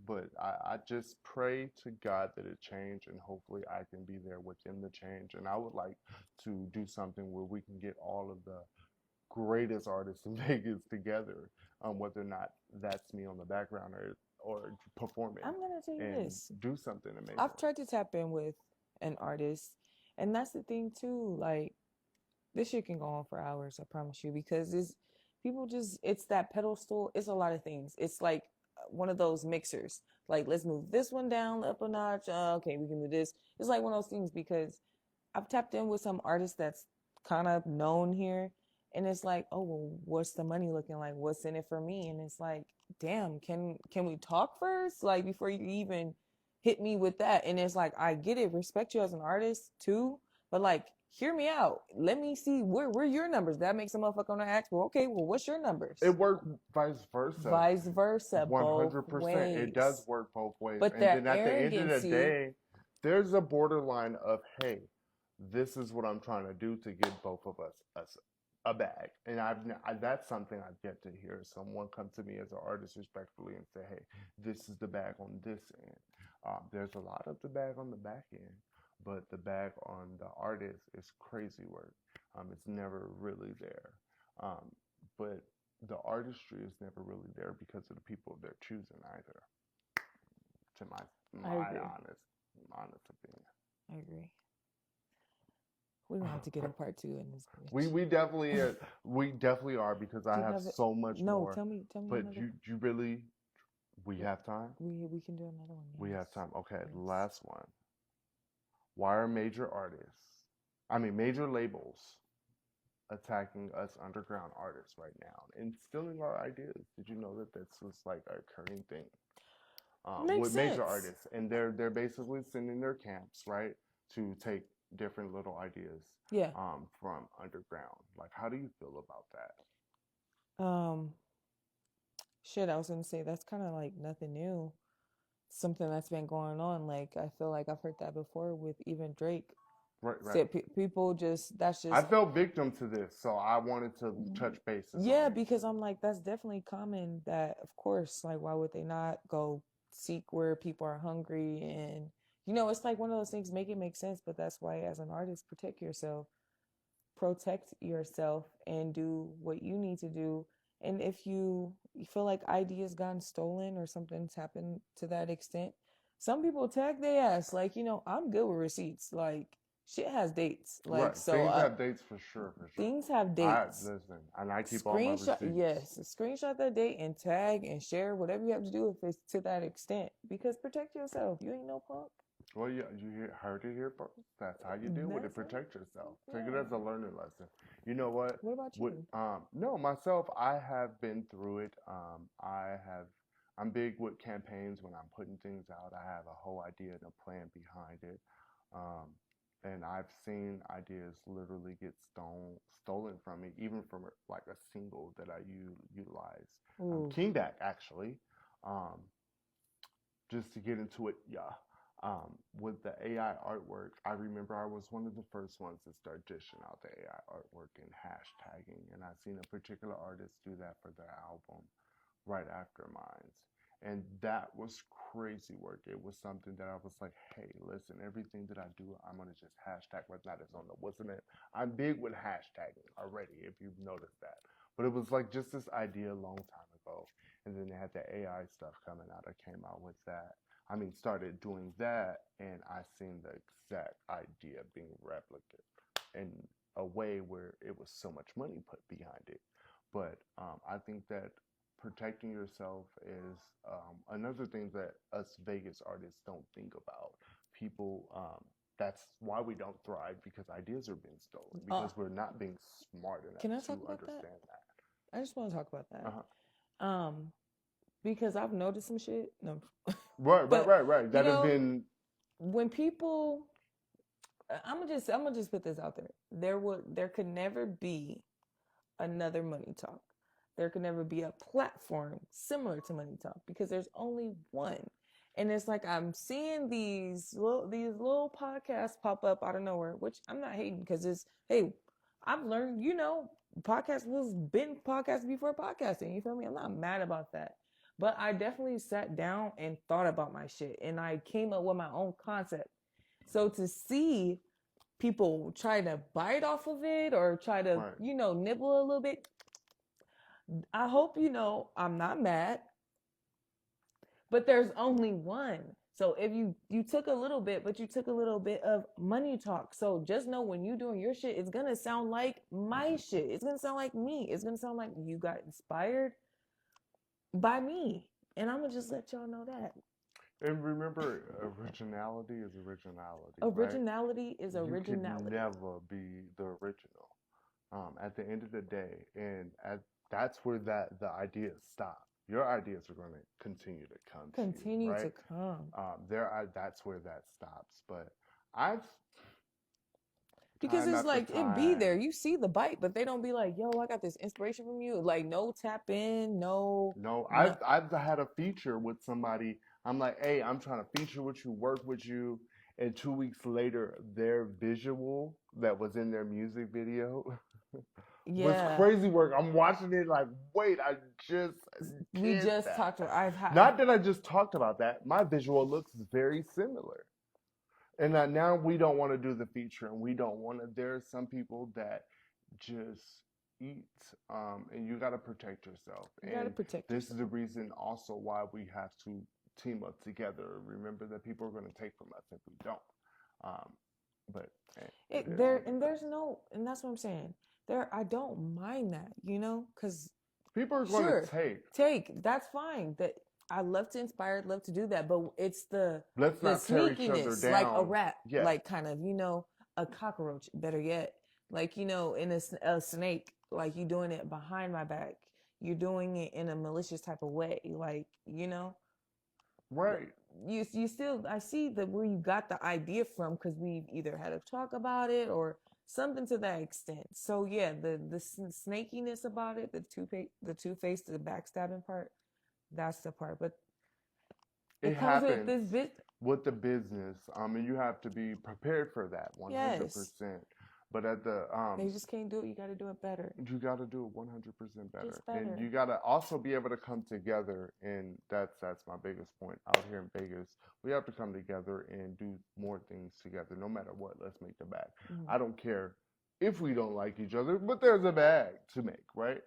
Speaker 3: But I just pray to God that it change, and hopefully I can be there within the change. And I would like to do something where we can get all of the greatest artists in Vegas together, whether or not that's me on the background or performing,
Speaker 2: I'm gonna tell you
Speaker 3: and
Speaker 2: this.
Speaker 3: do something amazing.
Speaker 2: I've tried to tap in with an artist, and that's the thing too. Like, this shit can go on for hours, I promise you, because it's that pedestal. It's a lot of things. It's like one of those mixers. Like, let's move this one down up a notch. Okay, we can do this. It's like one of those things because I've tapped in with some artists that's kind of known here, and it's like, oh well, what's the money looking like? What's in it for me? And it's like, damn, can we talk first? Like, before you even hit me with that. And it's like, I get it, respect you as an artist too, but like, hear me out. Let me see where your numbers. That makes a motherfucker want to ask, well, okay, well, what's your numbers?
Speaker 3: It works vice versa.
Speaker 2: Vice versa,
Speaker 3: 100%. It does work both ways.
Speaker 2: But
Speaker 3: and then at the end of the day, there's a borderline of, hey, this is what I'm trying to do to give both of us a bag. And that's something I've yet to hear. Someone come to me as an artist respectfully and say, hey, this is the bag on this end. There's a lot of the bag on the back end, but the bag on the artist is crazy work. It's never really there. But the artistry is never really there because of the people they're choosing either. To my honest opinion.
Speaker 2: I agree. We're gonna have to get a part 2 in this.
Speaker 3: We definitely are, because I have so much more.
Speaker 2: No, tell me.
Speaker 3: But you really, we have time?
Speaker 2: We can do another one.
Speaker 3: We have time. Okay,
Speaker 2: yes.
Speaker 3: Last one. Why are major labels attacking us underground artists right now and stealing our ideas? Did you know that this was like a recurring thing with major artists? And they're basically sending their camps, right, to take different little ideas from underground. Like, how do you feel about that?
Speaker 2: Shit, I was gonna say that's kind of like nothing new. Something that's been going on. Like, I feel like I've heard that before with even Drake.
Speaker 3: Right.
Speaker 2: So people that's just.
Speaker 3: I fell victim to this, so I wanted to touch bases.
Speaker 2: Yeah, because I'm like, that's definitely common. That, of course, like, why would they not go seek where people are hungry? And it's like one of those things. Make it make sense, but that's why, as an artist, protect yourself, and do what you need to do. And if you feel like ideas gotten stolen or something's happened to that extent, some people tag their ass. Like, I'm good with receipts. Like, shit has dates. Like,
Speaker 3: right.
Speaker 2: so
Speaker 3: things have dates for sure.
Speaker 2: Things have dates.
Speaker 3: Listen, and I keep all my receipts.
Speaker 2: Yes, screenshot that date and tag and share whatever you have to do if it's to that extent. Because protect yourself. You ain't no punk.
Speaker 3: Well, you heard it here first. That's how you deal with it. Protect yourself. Take it as a learning lesson. You know what?
Speaker 2: What about you?
Speaker 3: No, myself, I have been through it. I'm big with campaigns. When I'm putting things out, I have a whole idea and a plan behind it. And I've seen ideas literally get stolen from me, even from like a single that I utilize. King Back, actually. Just to get into it, with the AI artwork, I remember I was one of the first ones to start dishing out the AI artwork and hashtagging, and I've seen a particular artist do that for their album right after mine. And that was crazy work. It was something that I was like, hey, listen, everything that I do, I'm going to just hashtag whether or not it's on the wasn't it. I'm big with hashtagging already, if you've noticed that. But it was like just this idea a long time ago. And then they had the AI stuff coming out. I came out with that. Started doing that, and I seen the exact idea being replicated in a way where it was so much money put behind it. But I think that protecting yourself is another thing that us Vegas artists don't think about. People, that's why we don't thrive, because ideas are being stolen, because we're not being smart enough to understand that.
Speaker 2: I just want to talk about that. Because I've noticed some shit. No.
Speaker 3: Right. That has been.
Speaker 2: When people, I'm gonna just put this out there. There could never be another Money Talk. There could never be a platform similar to Money Talk, because there's only one. And it's like I'm seeing these little podcasts pop up out of nowhere, which I'm not hating because it's, hey, I've learned, podcast was been podcast before podcasting. You feel me? I'm not mad about that. But I definitely sat down and thought about my shit, and I came up with my own concept. So to see people try to bite off of it or try to,
Speaker 3: Right.
Speaker 2: Nibble a little bit, I hope I'm not mad. But there's only one. So if you took a little bit, but you took a little bit of money talk. So just know when you doing your shit, it's gonna sound like my shit. It's gonna sound like me. It's gonna sound like you got inspired by me. And I'm gonna just let y'all know that.
Speaker 3: And remember, originality is originality.
Speaker 2: Originality is originality.
Speaker 3: You can never be the original. At the end of the day, and that's where the ideas stop. Your ideas are going to continue to come.
Speaker 2: Continue
Speaker 3: to
Speaker 2: to come.
Speaker 3: That's where that stops. But
Speaker 2: because it's like it be there. You see the bite, but they don't be like, "Yo, I got this inspiration from you." Like no tap in, no.
Speaker 3: I've had a feature with somebody. I'm like, hey, I'm trying to feature with you, work with you, and 2 weeks later, their visual that was in their music video was crazy work. I'm watching it like, wait,
Speaker 2: we just talked about.
Speaker 3: Not that I just talked about that. My visual looks very similar. And now we don't want to do the feature, and we don't want to. There's some people that just eat, and you got to protect yourself.
Speaker 2: You got to protect yourself.
Speaker 3: This is the reason also why we have to team up together. Remember that people are going to take from us if we don't.
Speaker 2: And that's what I'm saying. I don't mind that, because
Speaker 3: people are going to
Speaker 2: take. That's fine. That I love to inspire, love to do that, but it's the
Speaker 3: sneakiness,
Speaker 2: like a rat, like kind of, a cockroach. Better yet, like in a snake, like you doing it behind my back. You're doing it in a malicious type of way, like
Speaker 3: right.
Speaker 2: You still, I see where you got the idea from, because we've either had a talk about it or something to that extent. So yeah, the snakiness about it, the two-faced, the backstabbing part, that's the part. But
Speaker 3: it
Speaker 2: comes
Speaker 3: happens
Speaker 2: with this bit
Speaker 3: with the business. And you have to be prepared for that 100%.
Speaker 2: Yes.
Speaker 3: But at
Speaker 2: they just can't do it. You got to do it better.
Speaker 3: You got to do it 100% better.
Speaker 2: Just better.
Speaker 3: And you got to also be able to come together. And that's my biggest point out here in Vegas. We have to come together and do more things together. No matter what, let's make the bag. I don't care if we don't like each other, but there's a bag to make, right?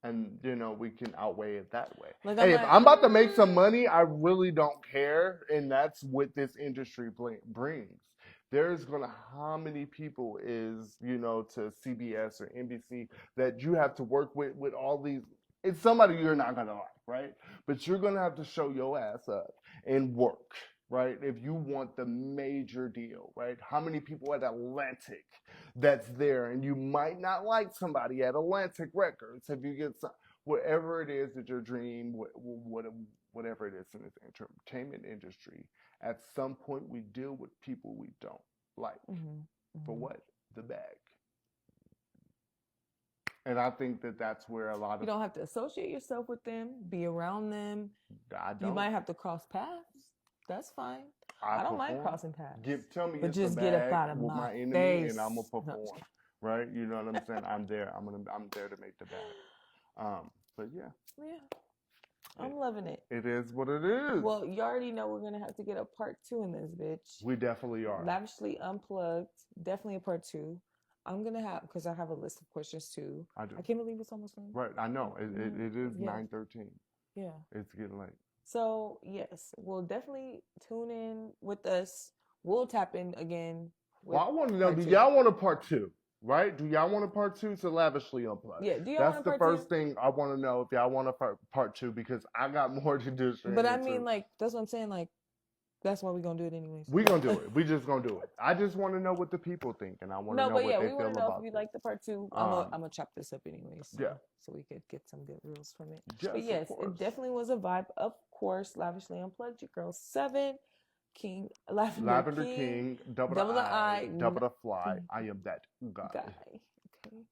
Speaker 3: And, we can outweigh it that way. If I'm about to make some money, I really don't care. And that's what this industry brings. There's how many people is, to CBS or NBC that you have to work with all these. It's somebody you're not going to like, right? But you're going to have to show your ass up and work, right? If you want the major deal, right? How many people at Atlantic that's there, and you might not like somebody at Atlantic Records if you get some, whatever it is that your dream, whatever it is in this entertainment industry, at some point we deal with people we don't like. For what? The bag. And I think that's where a lot of...
Speaker 2: You don't have to associate yourself with them, be around them.
Speaker 3: I don't.
Speaker 2: You might have to cross paths. That's fine. I don't mind crossing paths.
Speaker 3: Tell me
Speaker 2: but
Speaker 3: it's
Speaker 2: just
Speaker 3: a
Speaker 2: get
Speaker 3: bag
Speaker 2: up out of
Speaker 3: with
Speaker 2: my
Speaker 3: enemy
Speaker 2: face.
Speaker 3: And I'm going to perform. Right? You know what I'm saying? I'm there. I'm there to make the bag. But yeah.
Speaker 2: Yeah. I'm loving it.
Speaker 3: It is what it is.
Speaker 2: Well, you already know we're going to have to get a part 2 in this, bitch.
Speaker 3: We definitely are.
Speaker 2: Lavishly Unplugged. Definitely a part 2. I'm going to have, because I have a list of questions too.
Speaker 3: I do.
Speaker 2: I can't believe it's almost done.
Speaker 3: Right. I know. It is 9:13.
Speaker 2: Yeah.
Speaker 3: It's getting late.
Speaker 2: So, yes, we'll definitely tune in with us. We'll tap in again.
Speaker 3: Well, I want to know, do y'all want a part 2? Right? Do y'all want a part 2 to Lavishly Unplugged?
Speaker 2: Yeah, do y'all
Speaker 3: That's
Speaker 2: want a
Speaker 3: the
Speaker 2: part
Speaker 3: first thing I want to know, if y'all want a part 2, because I got more to do.
Speaker 2: But I mean, like, that's what I'm saying, like, that's why we're going to do it anyways.
Speaker 3: We're going to do it. We just going to do it. I just want to know what the people think, and I want to know what they feel about it.
Speaker 2: No, but yeah, we want to know if you like the part 2. I'm going to chop this up anyways. So we could get some good reels from it.
Speaker 3: Yes,
Speaker 2: but yes, it definitely was a vibe. Of course, Lavishly Unplugged, your girl 7, King, Lavender Kiing,
Speaker 3: double the I, double the fly. I am that guy.
Speaker 2: Okay.